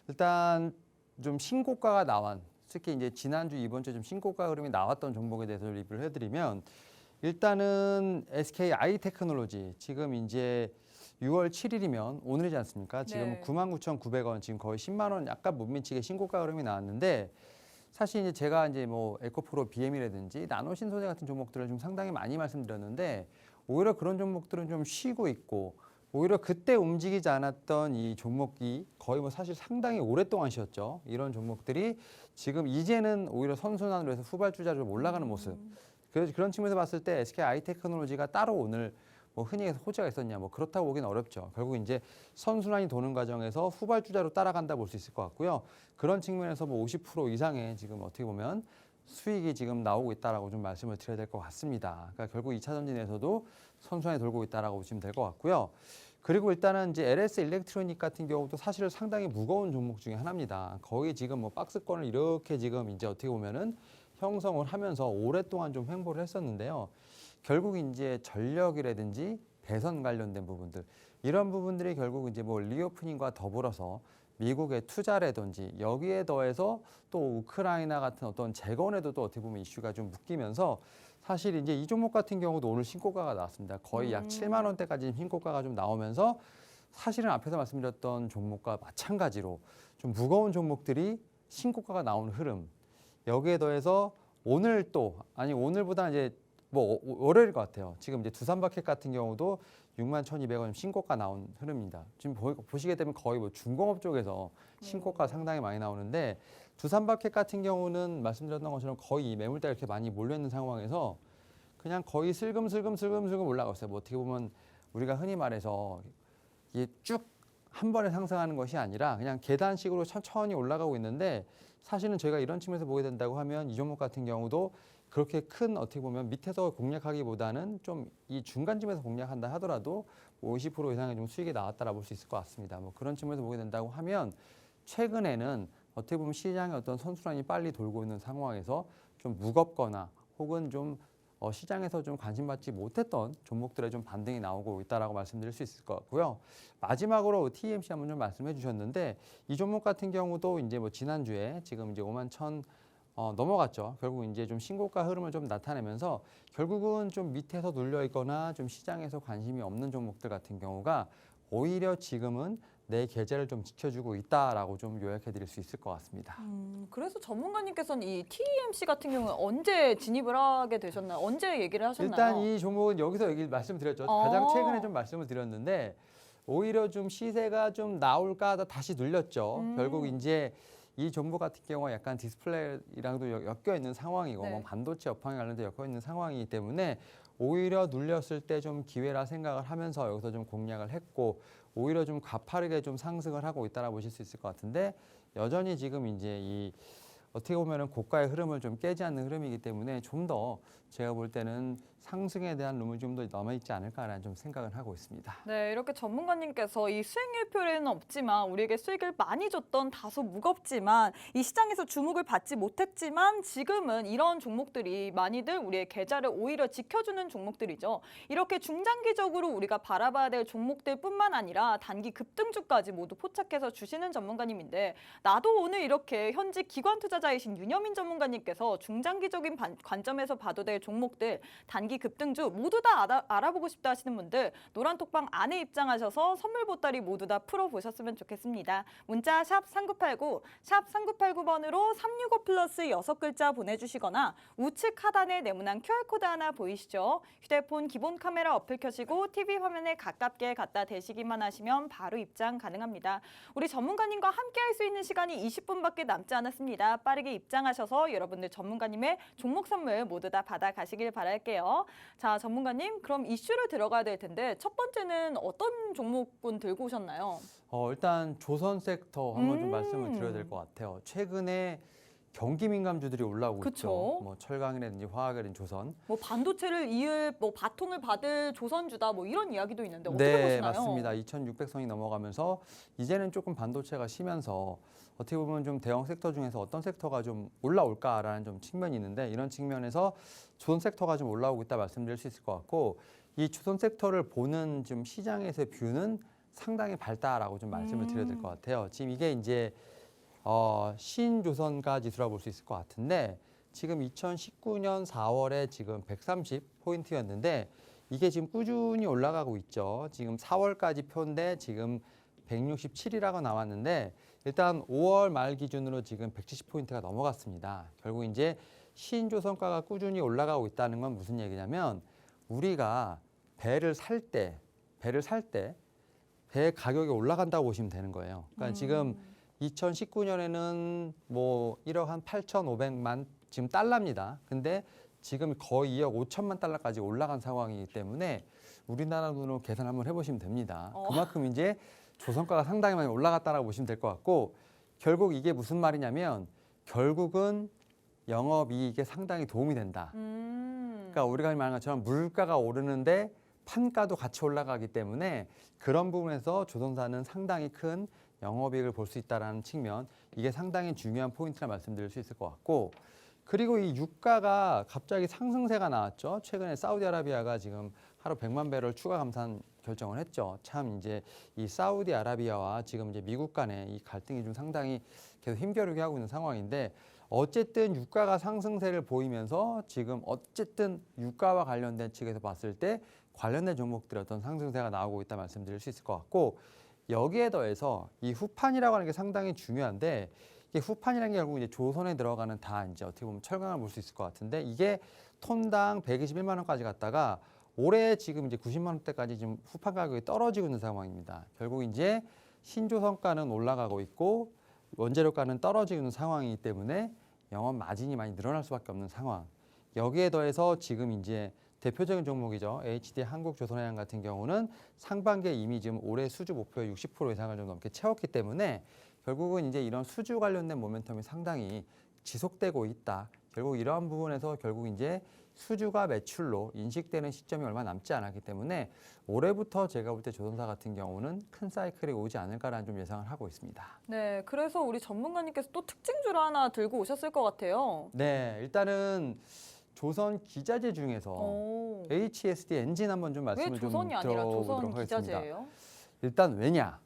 일단 좀 신고가가 나온 특히 이제 지난주 이번 주에 좀 신고가 흐름이 나왔던 종목에 대해서 리뷰를 해드리면 일단은 SK 아이테크놀로지 지금 이제 6월 7일이면 오늘이지 않습니까? 지금 네. 99,900원 지금 거의 10만 원 약간 못 미치게 신고가 흐름이 나왔는데 사실 이제 제가 이제 뭐 에코프로 BM이라든지 나노신소재 같은 종목들을 좀 상당히 많이 말씀드렸는데 오히려 그런 종목들은 좀 쉬고 있고 오히려 그때 움직이지 않았던 이 종목이 거의 뭐 사실 상당히 오랫동안 쉬었죠. 이런 종목들이 지금 이제는 오히려 선순환으로 해서 후발주자로 올라가는 모습. 그래서 그런 측면에서 봤을 때 SK 아이테크놀로지가 따로 오늘 뭐 흔히 해서 호재가 있었냐 뭐 그렇다고 보기는 어렵죠. 결국 이제 선순환이 도는 과정에서 후발주자로 따라간다 볼 수 있을 것 같고요. 그런 측면에서 뭐 50% 이상의 지금 어떻게 보면 수익이 지금 나오고 있다라고 좀 말씀을 드려야 될 것 같습니다. 그러니까 결국 2차 전진에서도 선순환이 돌고 있다라고 보시면 될 것 같고요. 그리고 일단은 이제 LS 일렉트로닉 같은 경우도 사실 상당히 무거운 종목 중에 하나입니다. 거의 지금 뭐 박스권을 이렇게 지금 이제 어떻게 보면은 형성을 하면서 오랫동안 좀 횡보를 했었는데요. 결국 이제 전력이라든지 배선 관련된 부분들 이런 부분들이 결국 이제 뭐 리오프닝과 더불어서 미국의 투자라든지 여기에 더해서 또 우크라이나 같은 어떤 재건에도 또 어떻게 보면 이슈가 좀 묶이면서 사실 이제 이 종목 같은 경우도 오늘 신고가가 나왔습니다. 거의 약 7만 원대까지 신고가가 좀 나오면서 사실은 앞에서 말씀드렸던 종목과 마찬가지로 좀 무거운 종목들이 신고가가 나오는 흐름. 여기에 더해서 오늘 또 아니 오늘보다 이제 뭐 월요일 것 같아요. 지금 이제 두산바켓 같은 경우도 61,200원 신고가 나온 흐름입니다. 지금 보시게 되면 거의 뭐 중공업 쪽에서 신고가 상당히 많이 나오는데 두산바켓 같은 경우는 말씀드렸던 것처럼 거의 매물대가 이렇게 많이 몰려 있는 상황에서 그냥 거의 슬금슬금 올라가고 있어요. 뭐 어떻게 보면 우리가 흔히 말해서 이게 쭉 한 번에 상승하는 것이 아니라 그냥 계단식으로 천천히 올라가고 있는데 사실은 저희가 이런 측면에서 보게 된다고 하면 이 종목 같은 경우도 그렇게 큰 어떻게 보면 밑에서 공략하기보다는 좀 이 중간쯤에서 공략한다 하더라도 50% 이상의 좀 수익이 나왔다라 볼 수 있을 것 같습니다. 뭐 그런 측면에서 보게 된다고 하면 최근에는 어떻게 보면 시장의 어떤 선순환이 빨리 돌고 있는 상황에서 좀 무겁거나 혹은 좀 시장에서 좀 관심받지 못했던 종목들의 좀 반등이 나오고 있다라고 말씀드릴 수 있을 것 같고요. 마지막으로 TMC 한번 좀 말씀해 주셨는데 이 종목 같은 경우도 이제 뭐 지난주에 지금 이제 51,000 넘어갔죠. 결국 이제 좀 신고가 흐름을 좀 나타내면서 결국은 좀 밑에서 눌려 있거나 좀 시장에서 관심이 없는 종목들 같은 경우가 오히려 지금은 내 계좌를 좀 지켜주고 있다라고 좀 요약해 드릴 수 있을 것 같습니다. 그래서 전문가님께서는 이 TMC 같은 경우는 언제 진입을 하게 되셨나요? 언제 얘기를 하셨나요? 일단 이 종목은 여기서 얘기 말씀드렸죠. 가장 최근에 좀 말씀을 드렸는데 오히려 좀 시세가 좀 나올까 하다 다시 눌렸죠. 결국 이제 이 종목 같은 경우가 약간 디스플레이랑도 엮여 있는 상황이고 네. 뭐 반도체 업황에 관련돼 엮여 있는 상황이기 때문에 오히려 눌렸을 때 좀 기회라 생각을 하면서 여기서 좀 공략을 했고 오히려 좀 가파르게 좀 상승을 하고 있다라 보실 수 있을 것 같은데 여전히 지금 이제 이 어떻게 보면은 고가의 흐름을 좀 깨지 않는 흐름이기 때문에 좀 더 제가 볼 때는 상승에 대한 룸이 좀 더 남아있지 않을까라는 좀 생각을 하고 있습니다. 네, 이렇게 전문가님께서 이 수익률표에는 없지만 우리에게 수익을 많이 줬던 다소 무겁지만 이 시장에서 주목을 받지 못했지만 지금은 이런 종목들이 많이들 우리의 계좌를 오히려 지켜주는 종목들이죠. 이렇게 중장기적으로 우리가 바라봐야 될 종목들뿐만 아니라 단기 급등주까지 모두 포착해서 주시는 전문가님인데 나도 오늘 이렇게 현지 기관 투자자이신 윤여민 전문가님께서 중장기적인 관점에서 봐도 될 종목들 단기 급등주 모두 다 알아보고 싶다 하시는 분들 노란톡방 안에 입장하셔서 선물 보따리 모두 다 풀어보셨으면 좋겠습니다. 문자 샵 3989, 샵 3989번으로 365 플러스 6글자 보내주시거나 우측 하단에 네모난 QR코드 하나 보이시죠? 휴대폰 기본 카메라 어플 켜시고 TV 화면에 가깝게 갖다 대시기만 하시면 바로 입장 가능합니다. 우리 전문가님과 함께 할 수 있는 시간이 20분밖에 남지 않았습니다. 빠르게 입장하셔서 여러분들 전문가님의 종목 선물 모두 다 받아가시길 바랄게요. 자, 전문가님, 그럼 이슈를 들어가야 될 텐데 첫 번째는 어떤 종목군 들고 오셨나요? 일단 조선 섹터 한번 좀 말씀을 드려야 될 것 같아요. 최근에 경기 민감주들이 올라오고 그쵸. 있죠. 뭐 철강이라든지 화학이라든지 조선. 뭐 반도체를 이을 뭐 바통을 받을 조선주다 뭐 이런 이야기도 있는데 어떻게 네, 보시나요? 맞습니다. 2,600선이 넘어가면서 이제는 조금 반도체가 쉬면서 어떻게 보면 좀 대형 섹터 중에서 어떤 섹터가 좀 올라올까라는 좀 측면이 있는데 이런 측면에서 조선 섹터가 좀 올라오고 있다 말씀드릴 수 있을 것 같고 이 조선 섹터를 보는 좀 시장에서의 뷰는 상당히 밝다라고 좀 말씀을 드려야 될 것 같아요. 지금 이게 이제 신조선가 지수라고 볼 수 있을 것 같은데 지금 2019년 4월에 지금 130포인트였는데 이게 지금 꾸준히 올라가고 있죠. 지금 4월까지 표인데 지금 167이라고 나왔는데 일단 5월 말 기준으로 지금 170포인트가 넘어갔습니다. 결국 이제 신조선가가 꾸준히 올라가고 있다는 건 무슨 얘기냐면 우리가 배를 살 때 배 가격이 올라간다고 보시면 되는 거예요. 그러니까 지금 2019년에는 뭐 1억 한 8,500만 지금 달러입니다. 근데 지금 거의 2억 5천만 달러까지 올라간 상황이기 때문에 우리나라 돈으로 계산 한번 해보시면 됩니다. 그만큼 이제 조선가가 상당히 많이 올라갔다라고 보시면 될 것 같고 결국 이게 무슨 말이냐면 결국은 영업이익에 상당히 도움이 된다. 그러니까 우리가 말한 것처럼 물가가 오르는데 판가도 같이 올라가기 때문에 그런 부분에서 조선사는 상당히 큰 영업이익을 볼 수 있다는 측면 이게 상당히 중요한 포인트라 말씀드릴 수 있을 것 같고 그리고 이 유가가 갑자기 상승세가 나왔죠. 최근에 사우디아라비아가 지금 하루 100만 배럴 추가 감산 결정을 했죠. 참 이제 이 사우디아라비아와 지금 이제 미국 간의 이 갈등이 좀 상당히 계속 힘겨루게 하고 있는 상황인데 어쨌든 유가가 상승세를 보이면서 지금 어쨌든 유가와 관련된 측에서 봤을 때 관련된 종목들의 어떤 상승세가 나오고 있다 말씀드릴 수 있을 것 같고 여기에 더해서 이 후판이라고 하는 게 상당히 중요한데 이게 후판이라는 게 결국 이제 조선에 들어가는 다 이제 어떻게 보면 철강을 볼 수 있을 것 같은데 이게 톤당 121만 원까지 갔다가 올해 지금 이제 90만 원대까지 지금 후판 가격이 떨어지고 있는 상황입니다. 결국 이제 신조선가는 올라가고 있고 원재료가는 떨어지고 있는 상황이기 때문에 영업 마진이 많이 늘어날 수밖에 없는 상황. 여기에 더해서 지금 이제 대표적인 종목이죠. HD 한국조선해양 같은 경우는 상반기에 이미 지금 올해 수주 목표의 60% 이상을 좀 넘게 채웠기 때문에 결국은 이제 이런 수주 관련된 모멘텀이 상당히 지속되고 있다. 결국 이러한 부분에서 결국 이제 수주가 매출로 인식되는 시점이 얼마 남지 않았기 때문에 올해부터 제가 볼 때 조선사 같은 경우는 큰 사이클이 오지 않을까라는 좀 예상을 하고 있습니다. 네, 그래서 우리 전문가님께서 또 특징주를 하나 들고 오셨을 것 같아요. 네, 일단은 조선 기자재 중에서 오. HSD 엔진 한번 좀 왜 말씀을 좀 조선이 아니라 들어보도록 조선 하겠습니다. 기자재예요? 일단 왜냐?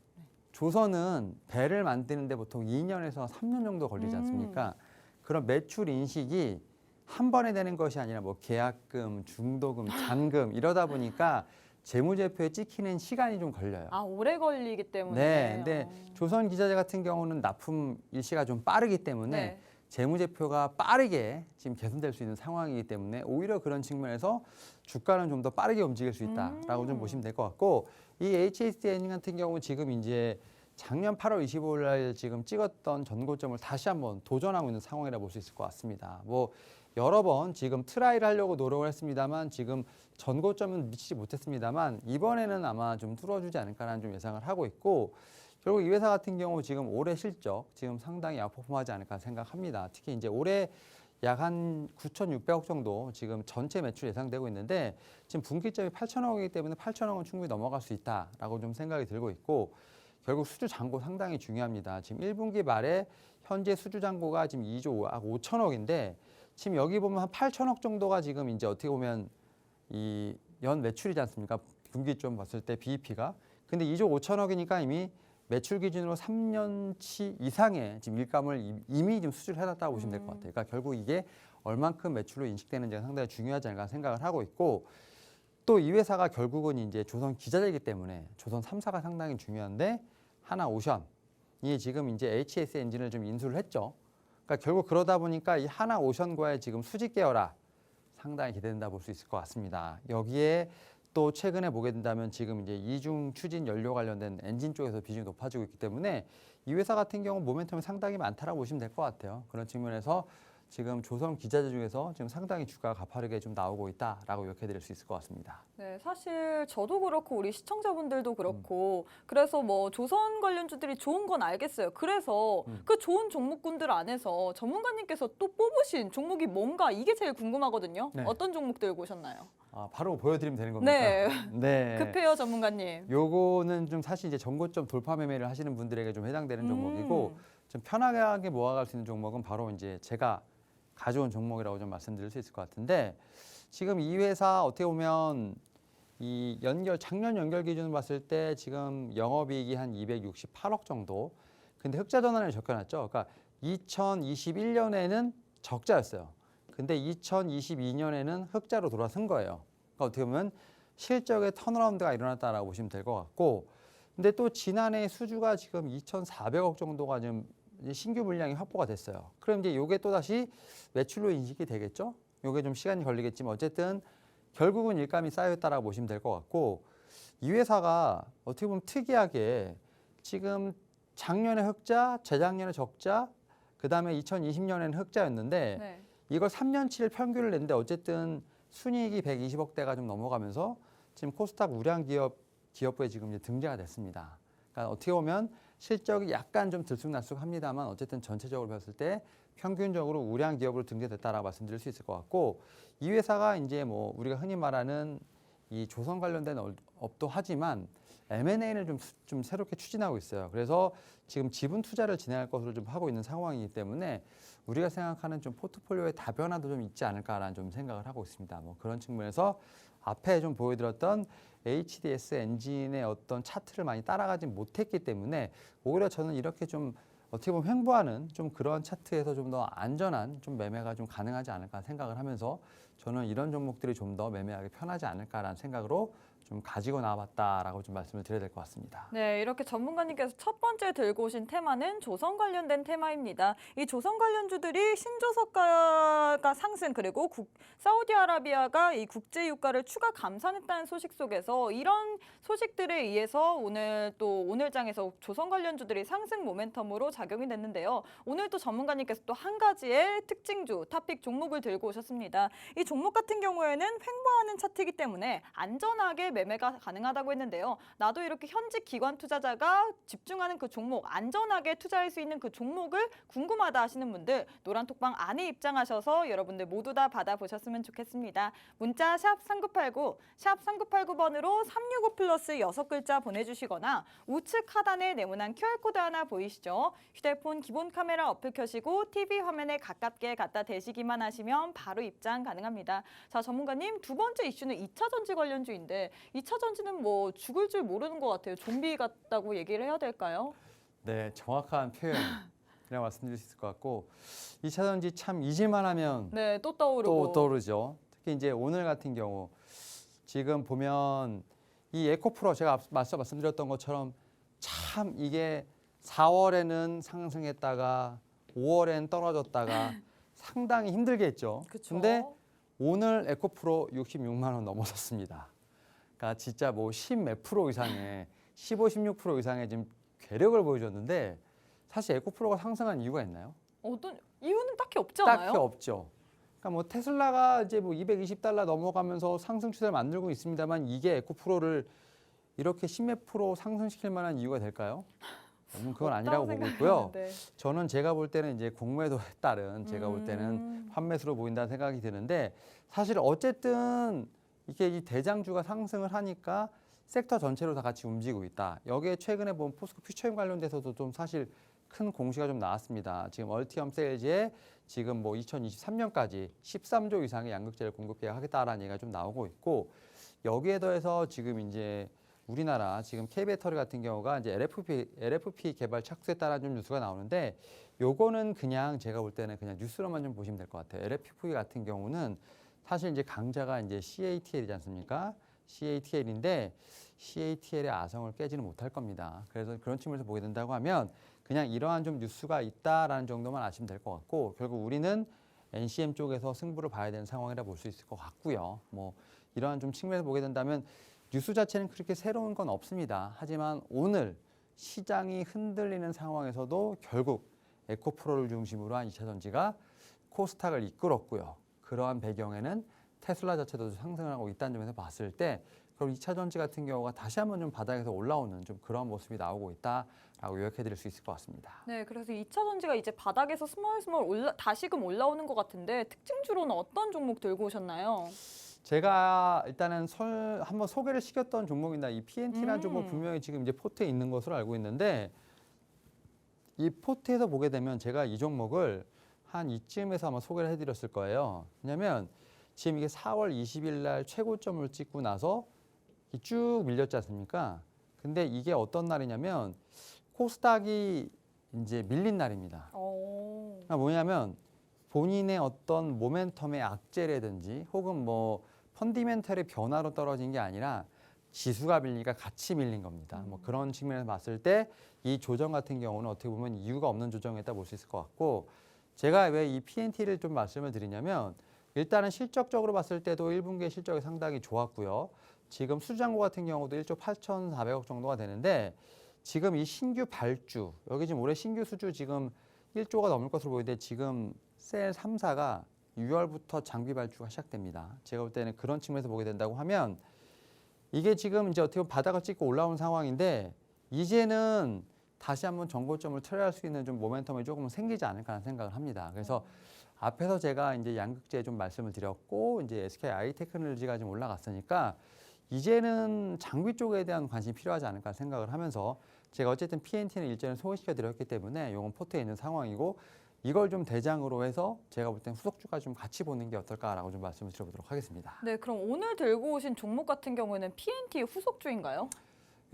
조선은 배를 만드는데 보통 2년에서 3년 정도 걸리지 않습니까? 그런 매출 인식이 한 번에 되는 것이 아니라 뭐 계약금, 중도금, 잔금 이러다 보니까 재무제표에 찍히는 시간이 좀 걸려요. 아, 오래 걸리기 때문에. 네, 근데 조선 기자재 같은 경우는 납품 일시가 좀 빠르기 때문에 네. 재무제표가 빠르게 지금 개선될 수 있는 상황이기 때문에 오히려 그런 측면에서 주가는 좀 더 빠르게 움직일 수 있다라고 좀 보시면 될 것 같고 이 HSD 엔진 같은 경우 지금 이제 작년 8월 25일 날 지금 찍었던 전고점을 다시 한번 도전하고 있는 상황이라 볼 수 있을 것 같습니다. 뭐 여러 번 지금 트라이를 하려고 노력을 했습니다만 지금 전고점은 미치지 못했습니다만 이번에는 아마 좀 뚫어주지 않을까라는 좀 예상을 하고 있고 결국 이 회사 같은 경우 지금 올해 실적 지금 상당히 아웃퍼폼하지 않을까 생각합니다. 특히 이제 올해 약 한 9,600억 정도 지금 전체 매출 예상되고 있는데 지금 분기점이 8천억이기 때문에 8천억은 충분히 넘어갈 수 있다라고 좀 생각이 들고 있고 결국 수주 잔고 상당히 중요합니다. 지금 1분기 말에 현재 수주 잔고가 지금 2조 5천억인데 지금 여기 보면 한 8천억 정도가 지금 이제 어떻게 보면 이 연 매출이지 않습니까? 분기점 봤을 때 BEP가. 근데 2조 5천억이니까 이미 매출 기준으로 3년치 이상의 지금 일감을 이미 좀 수주를 해놨다고 보시면 될 것 같아요. 그러니까 결국 이게 얼만큼 매출로 인식되는지가 상당히 중요하지 않을까 생각을 하고 있고 또 이 회사가 결국은 이제 조선 기자재이기 때문에 조선 3사가 상당히 중요한데 하나오션이 지금 이제 HS 엔진을 좀 인수를 했죠. 그러니까 결국 그러다 보니까 이 하나오션과의 지금 수직 계열화 상당히 기대된다 볼 수 있을 것 같습니다. 여기에 또 최근에 보게 된다면 지금 이제 이중 추진 연료 관련된 엔진 쪽에서 비중이 높아지고 있기 때문에 이 회사 같은 경우 모멘텀이 상당히 많다라고 보시면 될 것 같아요. 그런 측면에서 지금 조선 기자재 중에서 지금 상당히 주가가 가파르게 좀 나오고 있다라고 이렇게 드릴 수 있을 것 같습니다. 네, 사실 저도 그렇고 우리 시청자분들도 그렇고 그래서 뭐 조선 관련주들이 좋은 건 알겠어요. 그래서 그 좋은 종목군들 안에서 전문가님께서 또 뽑으신 종목이 뭔가 이게 제일 궁금하거든요. 네. 어떤 종목 들고 오셨나요? 아, 바로 보여드리면 되는 겁니까? 네, 네. 급해요 전문가님. 요거는 좀 사실 이제 전고점 돌파 매매를 하시는 분들에게 좀 해당되는 종목이고 좀 편하게 모아갈 수 있는 종목은 바로 이제 제가 가져온 종목이라고 좀 말씀드릴 수 있을 것 같은데 지금 이 회사 어떻게 보면 이 작년 연결 기준으로 봤을 때 지금 영업이익이 한 268억 정도 근데 흑자 전환을 적혀놨죠. 그러니까 2021년에는 적자였어요. 근데 2022년에는 흑자로 돌아선 거예요. 그러니까 어떻게 보면 실적의 턴어라운드가 일어났다라고 보시면 될 것 같고, 근데 또 지난해 수주가 지금 2,400억 정도가 좀 이제 신규 물량이 확보가 됐어요. 그럼 이제 요게 또 다시 매출로 인식이 되겠죠? 요게 좀 시간이 걸리겠지만 어쨌든 결국은 일감이 쌓여있다라고 보시면 될 것 같고, 이 회사가 어떻게 보면 특이하게 지금 작년에 흑자, 재작년에 적자, 그 다음에 2020년에는 흑자였는데 네. 이걸 3년치를 평균을 냈는데 어쨌든 순이익이 120억대가 좀 넘어가면서 지금 코스닥 우량 기업부에 지금 이제 등재가 됐습니다. 그러니까 어떻게 보면 실적이 약간 좀 들쑥날쑥합니다만 어쨌든 전체적으로 봤을 때 평균적으로 우량 기업으로 등재됐다라고 말씀드릴 수 있을 것 같고, 이 회사가 이제 뭐 우리가 흔히 말하는 이 조선 관련된 업도 하지만 M&A를 좀 새롭게 추진하고 있어요. 그래서 지금 지분 투자를 진행할 것으로 좀 하고 있는 상황이기 때문에 우리가 생각하는 좀 포트폴리오의 다변화도 좀 있지 않을까라는 좀 생각을 하고 있습니다. 뭐 그런 측면에서 앞에 좀 보여드렸던 HDS 엔진의 어떤 차트를 많이 따라가지 못했기 때문에 오히려 저는 이렇게 좀 어떻게 보면 횡보하는 좀 그런 차트에서 좀 더 안전한 좀 매매가 좀 가능하지 않을까 생각을 하면서 저는 이런 종목들이 좀 더 매매하기 편하지 않을까라는 생각으로 좀 가지고 나와봤다라고 좀 말씀을 드려야 될 것 같습니다. 네, 이렇게 전문가님께서 첫 번째 들고 오신 테마는 조선 관련된 테마입니다. 이 조선 관련주들이 신조선가가 상승 그리고 사우디아라비아가 이 국제 유가를 추가 감산했다는 소식 속에서 이런 소식들에 의해서 오늘장에서 조선 관련주들이 상승 모멘텀으로 작용이 됐는데요. 오늘 또 전문가님께서 또 한 가지의 특징주, 탑픽 종목을 들고 오셨습니다. 이 종목 같은 경우에는 횡보하는 차트이기 때문에 안전하게 매매가 가능하다고 했는데요. 나도 이렇게 현직 기관 투자자가 집중하는 그 종목, 안전하게 투자할 수 있는 그 종목을 궁금하다 하시는 분들 노란톡방 안에 입장하셔서 여러분들 모두 다 받아보셨으면 좋겠습니다. 문자 샵 3989, 샵 3989번으로 365 플러스 6글자 보내주시거나 우측 하단에 네모난 QR코드 하나 보이시죠? 휴대폰 기본 카메라 어플 켜시고 TV 화면에 가깝게 갖다 대시기만 하시면 바로 입장 가능합니다. 자, 전문가님, 두 번째 이슈는 2차 전지 관련주인데 2차 전지는 뭐 죽을 줄 모르는 것 같아요. 좀비 같다고 얘기를 해야 될까요? 네, 정확한 표현 그냥 말씀드릴 수 있을 것 같고, 2차 전지 참 잊을만 하면 네, 또 떠오르고. 또 떠오르죠. 특히 이제 오늘 같은 경우 지금 보면 이 에코프로 제가 앞서 말씀드렸던 것처럼 참 이게 4월에는 상승했다가 5월엔 떨어졌다가 상당히 힘들게 했죠. 그쵸? 근데 오늘 에코프로 66만 원 넘어섰습니다. 그러니까 진짜 뭐 10몇 프로 이상의 15, 16% 이상의 지금 괴력을 보여줬는데 사실 에코프로가 상승한 이유가 있나요? 어떤 이유는 딱히 없지 않아요? 딱히 없죠. 그러니까 뭐 테슬라가 이제 뭐 $220 넘어가면서 상승 추세를 만들고 있습니다만 이게 에코프로를 이렇게 10몇 프로 상승시킬 만한 이유가 될까요? 저는 그건 아니라고 보고 있고요. 저는 제가 볼 때는 이제 공매도에 따른 제가 볼 때는 환매수로 보인다는 생각이 드는데, 사실 어쨌든 이게 이 대장주가 상승을 하니까 섹터 전체로 다 같이 움직이고 있다. 여기에 최근에 본 포스코 퓨처인 관련돼서도 좀 사실 큰 공시가 좀 나왔습니다. 지금 얼티엄 세일즈에 지금 뭐 2023년까지 13조 이상의 양극재를 공급 계약하겠다라는 얘기가 좀 나오고 있고, 여기에 더해서 지금 이제 우리나라 지금 K배터리 같은 경우가 이제 LFP 개발 착수했다라는 좀 뉴스가 나오는데, 요거는 그냥 제가 볼 때는 그냥 뉴스로만 좀 보시면 될 것 같아요. LFP 같은 경우는 사실 이제 강자가 이제 CATL이지 않습니까? CATL인데 CATL의 아성을 깨지는 못할 겁니다. 그래서 그런 측면에서 보게 된다고 하면 그냥 이러한 좀 뉴스가 있다라는 정도만 아시면 될 것 같고, 결국 우리는 NCM 쪽에서 승부를 봐야 되는 상황이라 볼 수 있을 것 같고요. 뭐 이러한 좀 측면에서 보게 된다면 뉴스 자체는 그렇게 새로운 건 없습니다. 하지만 오늘 시장이 흔들리는 상황에서도 결국 에코프로를 중심으로 한 2차 전지가 코스닥을 이끌었고요. 그러한 배경에는 테슬라 자체도 상승을 하고 있다는 점에서 봤을 때 그럼 2차 전지 같은 경우가 다시 한번 좀 바닥에서 올라오는 좀 그런 모습이 나오고 있다라고 요약해 드릴 수 있을 것 같습니다. 네, 그래서 2차 전지가 이제 바닥에서 스멀스멀 다시금 올라오는 것 같은데 특징주로는 어떤 종목 들고 오셨나요? 제가 일단은 한번 소개를 시켰던 종목입니다. 이 PNT라는 종목 분명히 지금 이제 포트에 있는 것으로 알고 있는데, 이 포트에서 보게 되면 제가 이 종목을 한 이쯤에서 아마 소개를 해드렸을 거예요. 왜냐하면 지금 이게 4월 20일 날 최고점을 찍고 나서 쭉 밀렸지 않습니까? 근데 이게 어떤 날이냐면 코스닥이 이제 밀린 날입니다. 오. 그러니까 뭐냐면 본인의 어떤 모멘텀의 악재라든지 혹은 뭐 펀디멘털의 변화로 떨어진 게 아니라 지수가 밀리니까 같이 밀린 겁니다. 뭐 그런 측면에서 봤을 때 이 조정 같은 경우는 어떻게 보면 이유가 없는 조정이었다 볼 수 있을 것 같고, 제가 왜 이 PNT를 좀 말씀을 드리냐면 일단은 실적적으로 봤을 때도 1분기의 실적이 상당히 좋았고요. 지금 수주잔고 같은 경우도 1조 8,400억 정도가 되는데 지금 이 신규 발주, 여기 지금 올해 신규 수주 지금 1조가 넘을 것으로 보이는데 지금 셀 3사가 6월부터 장비 발주가 시작됩니다. 제가 볼 때는 그런 측면에서 보게 된다고 하면 이게 지금 이제 어떻게 보면 바닥을 찍고 올라온 상황인데 이제는 다시 한번 정고점을 트라이할 수 있는 좀 모멘텀이 조금 생기지 않을까 하는 생각을 합니다. 그래서 앞에서 제가 이제 양극재에 좀 말씀을 드렸고 이제 SK 아이테크놀로지가 좀 올라갔으니까 이제는 장비 쪽에 대한 관심이 필요하지 않을까 생각을 하면서 제가 어쨌든 PNT는 일전에 소개시켜 드렸기 때문에 이건 포트에 있는 상황이고 이걸 좀 대장으로 해서 제가 볼 땐 후속주가 좀 같이 보는 게 어떨까라고 좀 말씀을 드려보도록 하겠습니다. 네, 그럼 오늘 들고 오신 종목 같은 경우에는 PNT 후속주인가요?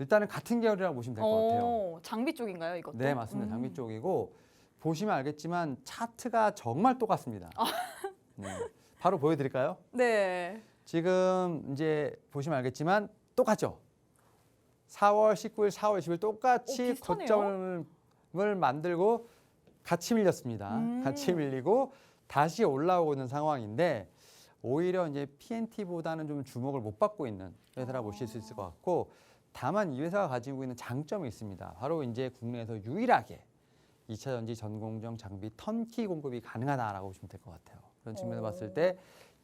일단은 같은 계열이라고 보시면 될 것 같아요. 장비 쪽인가요, 이것도? 네, 맞습니다. 장비 쪽이고 보시면 알겠지만 차트가 정말 똑같습니다. 네. 바로 보여드릴까요? 네. 지금 이제 보시면 알겠지만 똑같죠. 4월 19일, 4월 20일 똑같이 비슷하네요. 고점을 만들고 같이 밀렸습니다. 같이 밀리고 다시 올라오고 있는 상황인데 오히려 이제 PNT보다는 좀 주목을 못 받고 있는 회사라고 보실 수 있을 것 같고, 다만 이 회사가 가지고 있는 장점이 있습니다. 바로 이제 국내에서 유일하게 2차 전지 전공정 장비 턴키 공급이 가능하다라고 보시면 될 것 같아요. 그런 측면에서 봤을 때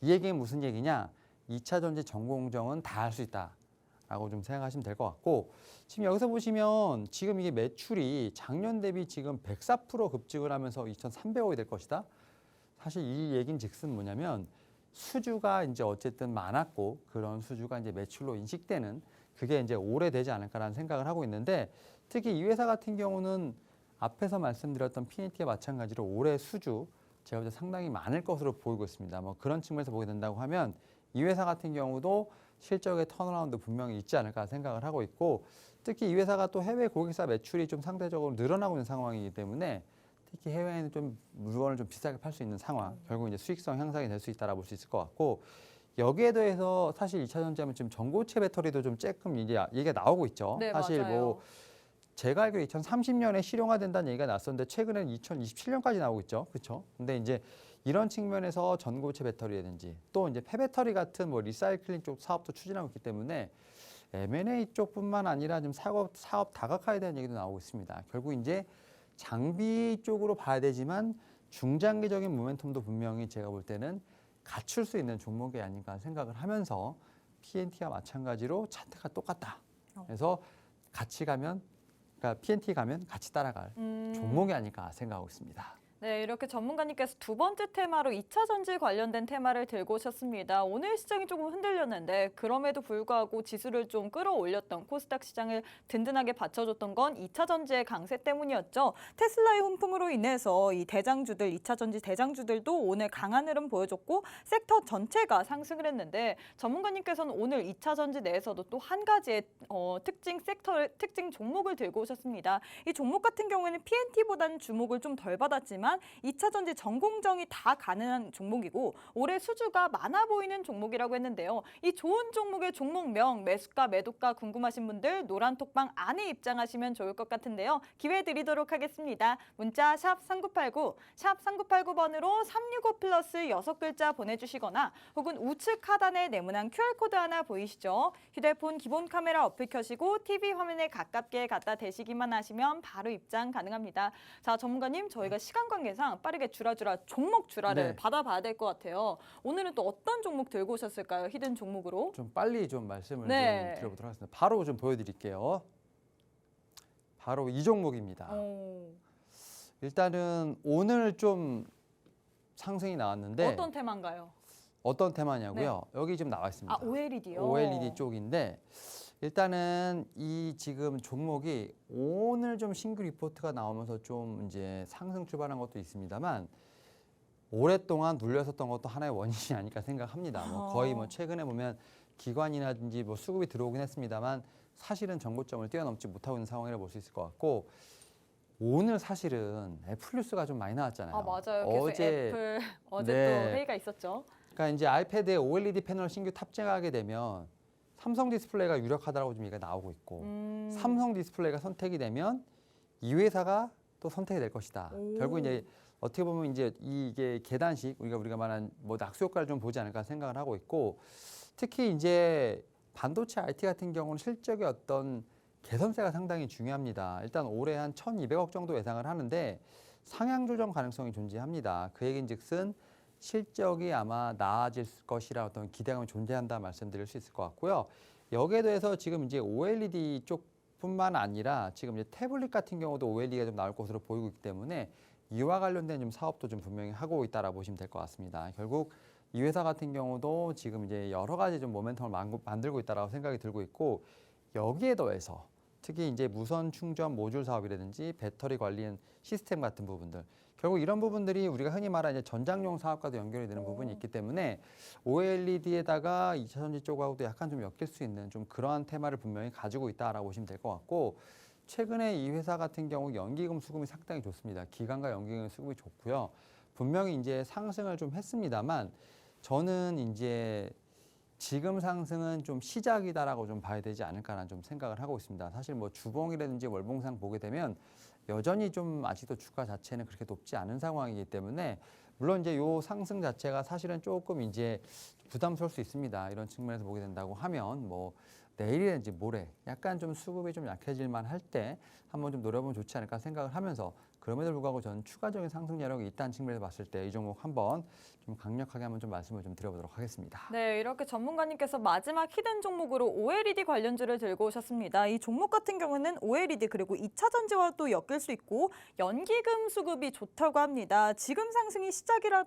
이 얘기는 무슨 얘기냐? 2차 전지 전공정은 다 할 수 있다라고 좀 생각하시면 될 것 같고, 지금 여기서 보시면 지금 이게 매출이 작년 대비 지금 104% 급증을 하면서 2,300억이 될 것이다. 사실 이 얘기는 즉슨 뭐냐면 수주가 이제 어쨌든 많았고 그런 수주가 이제 매출로 인식되는 그게 이제 오래되지 않을까라는 생각을 하고 있는데, 특히 이 회사 같은 경우는 앞에서 말씀드렸던 PNT와 마찬가지로 올해 수주 제가 볼 때 상당히 많을 것으로 보이고 있습니다. 뭐 그런 측면에서 보게 된다고 하면 이 회사 같은 경우도 실적의 턴어라운드 분명히 있지 않을까 생각을 하고 있고, 특히 이 회사가 또 해외 고객사 매출이 좀 상대적으로 늘어나고 있는 상황이기 때문에 특히 해외에는 좀 물건을 좀 비싸게 팔 수 있는 상황, 결국 이제 수익성 향상이 될 수 있다라고 볼 수 있을 것 같고, 여기에 대해서 사실 2차 전지하면 지금 전고체 배터리도 좀 조금 이제 얘기가 나오고 있죠. 네, 사실 맞아요. 뭐 제가 알기로 2030년에 실용화된다는 얘기가 났었는데 최근에는 2027년까지 나오고 있죠. 그렇죠? 근데 이제 이런 측면에서 전고체 배터리라든지 또 이제 폐배터리 같은 뭐 리사이클링 쪽 사업도 추진하고 있기 때문에 M&A 쪽뿐만 아니라 좀 사업 다각화에 대한 얘기도 나오고 있습니다. 결국 이제 장비 쪽으로 봐야 되지만 중장기적인 모멘텀도 분명히 제가 볼 때는 갖출 수 있는 종목이 아닌가 생각을 하면서 PNT와 마찬가지로 차트가 똑같다. 그래서 같이 가면, 그러니까 PNT 가면 같이 따라갈 종목이 아닐까 생각하고 있습니다. 네, 이렇게 전문가님께서 두 번째 테마로 2차 전지 관련된 테마를 들고 오셨습니다. 오늘 시장이 조금 흔들렸는데 그럼에도 불구하고 지수를 좀 끌어올렸던 코스닥 시장을 든든하게 받쳐줬던 건 2차 전지의 강세 때문이었죠. 테슬라의 훈풍으로 인해서 이 대장주들, 2차 전지 대장주들도 오늘 강한 흐름 보여줬고 섹터 전체가 상승을 했는데, 전문가님께서는 오늘 2차 전지 내에서도 또 한 가지의 특징 종목을 들고 오셨습니다. 이 종목 같은 경우에는 PNT보다는 주목을 좀 덜 받았지만 2차 전지 전공정이 다 가능한 종목이고 올해 수주가 많아 보이는 종목이라고 했는데요. 이 좋은 종목의 종목명, 매수가, 매도가 궁금하신 분들 노란톡방 안에 입장하시면 좋을 것 같은데요. 기회 드리도록 하겠습니다. 문자 샵 3989, 샵 3989번으로 365 플러스 6글자 보내주시거나 혹은 우측 하단에 네모난 QR코드 하나 보이시죠? 휴대폰 기본 카메라 어플 켜시고 TV 화면에 가깝게 갖다 대시기만 하시면 바로 입장 가능합니다. 자, 전문가님, 저희가 시간 관계상 빠르게 종목 주라를 네. 받아봐야 될 것 같아요. 오늘은 또 어떤 종목 들고 오셨을까요? 히든 종목으로. 좀 빨리 좀 말씀을 네. 좀 드려보도록 하겠습니다. 바로 좀 보여드릴게요. 바로 이 종목입니다. 일단은 오늘 좀 상승이 나왔는데 어떤 테마인가요? 어떤 테마냐고요? 여기 지금 나와 있습니다. 아, OLED요. OLED 쪽인데 일단은 이 지금 종목이 오늘 좀 신규 리포트가 나오면서 좀 이제 상승 출발한 것도 있습니다만 오랫동안 눌렸었던 것도 하나의 원인이 아닐까 생각합니다. 뭐 거의 뭐 최근에 보면 기관이라든지 뭐 수급이 들어오긴 했습니다만 사실은 정고점을 뛰어넘지 못하고 있는 상황이라 볼 수 있을 것 같고, 오늘 사실은 애플 뉴스가 좀 많이 나왔잖아요. 아, 맞아요. 계속 애플 어제 네. 또 회의가 있었죠. 그러니까 이제 아이패드에 OLED 패널 신규 탑재하게 되면 삼성 디스플레이가 유력하다라고 좀 얘기가 나오고 있고 삼성 디스플레이가 선택이 되면 이 회사가 또 선택이 될 것이다. 오. 결국 이제 어떻게 보면 이제 이게 계단식 우리가 말한 뭐 낙수 효과를 좀 보지 않을까 생각을 하고 있고 특히 이제 반도체 IT 같은 경우는 실적의 어떤 개선세가 상당히 중요합니다. 일단 올해 한 1,200억 정도 예상을 하는데 상향 조정 가능성이 존재합니다. 그 얘기인즉슨 실적이 아마 나아질 것이라 어떤 기대감이 존재한다 말씀드릴 수 있을 것 같고요. 여기에 대해서 지금 이제 OLED 쪽뿐만 아니라 지금 이제 태블릿 같은 경우도 OLED가 좀 나올 것으로 보이고 있기 때문에 이와 관련된 좀 사업도 좀 분명히 하고 있다라고 보시면 될 것 같습니다. 결국 이 회사 같은 경우도 지금 이제 여러 가지 좀 모멘텀을 만들고 있다라고 생각이 들고 있고 여기에 더해서 특히 이제 무선 충전 모듈 사업이라든지 배터리 관리 시스템 같은 부분들 결국 이런 부분들이 우리가 흔히 말하는 이제 전장용 사업과도 연결이 되는 부분이 있기 때문에 OLED에다가 2차 전지 쪽하고도 약간 좀 엮일 수 있는 좀 그러한 테마를 분명히 가지고 있다라고 보시면 될 것 같고 최근에 이 회사 같은 경우 연기금 수급이 상당히 좋습니다. 기관과 연기금 수급이 좋고요. 분명히 이제 상승을 좀 했습니다만 저는 이제 지금 상승은 좀 시작이다라고 좀 봐야 되지 않을까라는 좀 생각을 하고 있습니다. 사실 뭐 주봉이라든지 월봉상 보게 되면 여전히 좀 아직도 주가 자체는 그렇게 높지 않은 상황이기 때문에 물론 이제 요 상승 자체가 사실은 조금 이제 부담스러울 수 있습니다. 이런 측면에서 보게 된다고 하면 뭐 내일이든지 모레 약간 좀 수급이 좀 약해질 만할 때 한번 좀 노려보면 좋지 않을까 생각을 하면서 그럼에도 불구하고 저는 추가적인 상승 여력이 있다는 측면에서 봤을 때 이 종목 한번 좀 강력하게 한번 좀 말씀을 좀 드려보도록 하겠습니다. 네, 이렇게 전문가님께서 마지막 히든 종목으로 OLED 관련주를 들고 오셨습니다. 이 종목 같은 경우는 OLED 그리고 2차 전지와도 엮일 수 있고 연기금 수급이 좋다고 합니다. 지금 상승이 시작이라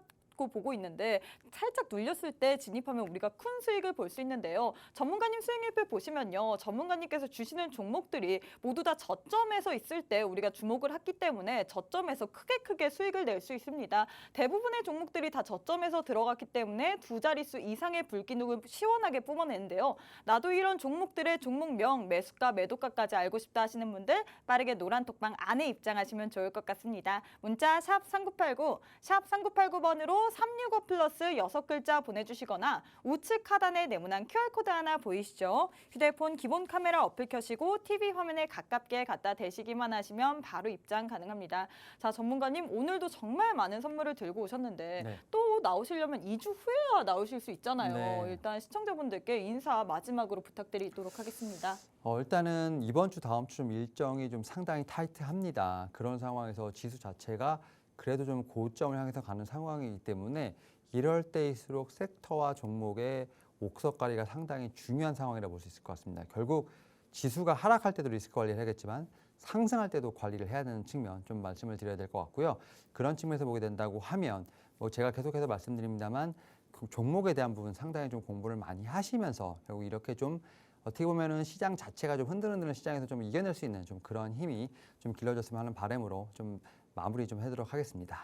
보고 있는데 살짝 눌렸을 때 진입하면 우리가 큰 수익을 볼 수 있는데요. 전문가님 수익률표 보시면요. 전문가님께서 주시는 종목들이 모두 다 저점에서 있을 때 우리가 주목을 했기 때문에 저점에서 크게 수익을 낼 수 있습니다. 대부분의 종목들이 다 저점에서 들어갔기 때문에 두 자릿수 이상의 불기둥을 시원하게 뿜어내는데요. 나도 이런 종목들의 종목명, 매수가, 매도가까지 알고 싶다 하시는 분들 빠르게 노란 톡방 안에 입장하시면 좋을 것 같습니다. 문자 샵 3989, 샵 3989번으로 365 플러스 6글자 보내주시거나 우측 하단에 네모난 QR코드 하나 보이시죠? 휴대폰 기본 카메라 어플 켜시고 TV 화면에 가깝게 갖다 대시기만 하시면 바로 입장 가능합니다. 자, 전문가님 오늘도 정말 많은 선물을 들고 오셨는데 네. 또 나오시려면 2주 후에야 나오실 수 있잖아요. 네. 일단 시청자분들께 인사 마지막으로 부탁드리도록 하겠습니다. 일단은 이번 주 다음 주 좀 일정이 좀 상당히 타이트합니다. 그런 상황에서 지수 자체가 그래도 좀 고점을 향해서 가는 상황이기 때문에 이럴 때일수록 섹터와 종목의 옥석가리가 상당히 중요한 상황이라고 볼 수 있을 것 같습니다. 결국 지수가 하락할 때도 리스크 관리를 해야겠지만 상승할 때도 관리를 해야 되는 측면 좀 말씀을 드려야 될 것 같고요. 그런 측면에서 보게 된다고 하면 뭐 제가 계속해서 말씀드립니다만 그 종목에 대한 부분 상당히 좀 공부를 많이 하시면서 결국 이렇게 좀 어떻게 보면은 시장 자체가 좀 흔들흔드는 시장에서 좀 이겨낼 수 있는 좀 그런 힘이 좀 길러졌으면 하는 바람으로 좀 마무리 좀 하도록 하겠습니다.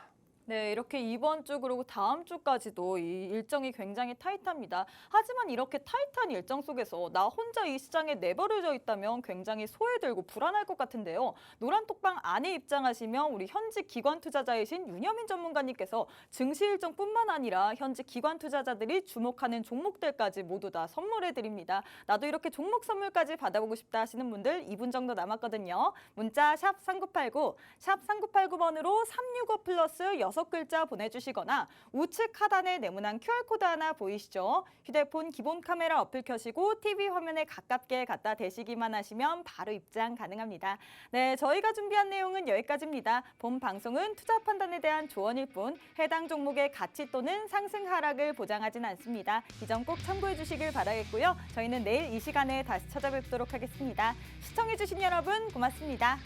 네, 이렇게 이번 주 그리고 다음 주까지도 이 일정이 굉장히 타이트합니다. 하지만 이렇게 타이트한 일정 속에서 나 혼자 이 시장에 내버려져 있다면 굉장히 소외되고 불안할 것 같은데요. 노란톡방 안에 입장하시면 우리 현직 기관 투자자이신 윤여민 전문가님께서 증시 일정뿐만 아니라 현직 기관 투자자들이 주목하는 종목들까지 모두 다 선물해 드립니다. 나도 이렇게 종목 선물까지 받아보고 싶다 하시는 분들 2분 정도 남았거든요. 문자 샵 3989, 샵 3989번으로 365 플러스 6글자 보내주시거나 우측 하단에 네모난 QR코드 하나 보이시죠? 휴대폰 기본 카메라 어플 켜시고 TV 화면에 가깝게 갖다 대시기만 하시면 바로 입장 가능합니다. 네, 저희가 준비한 내용은 여기까지입니다. 본 방송은 투자 판단에 대한 조언일 뿐 해당 종목의 가치 또는 상승 하락을 보장하진 않습니다. 이 점 꼭 참고해 주시길 바라겠고요. 저희는 내일 이 시간에 다시 찾아뵙도록 하겠습니다. 시청해 주신 여러분 고맙습니다.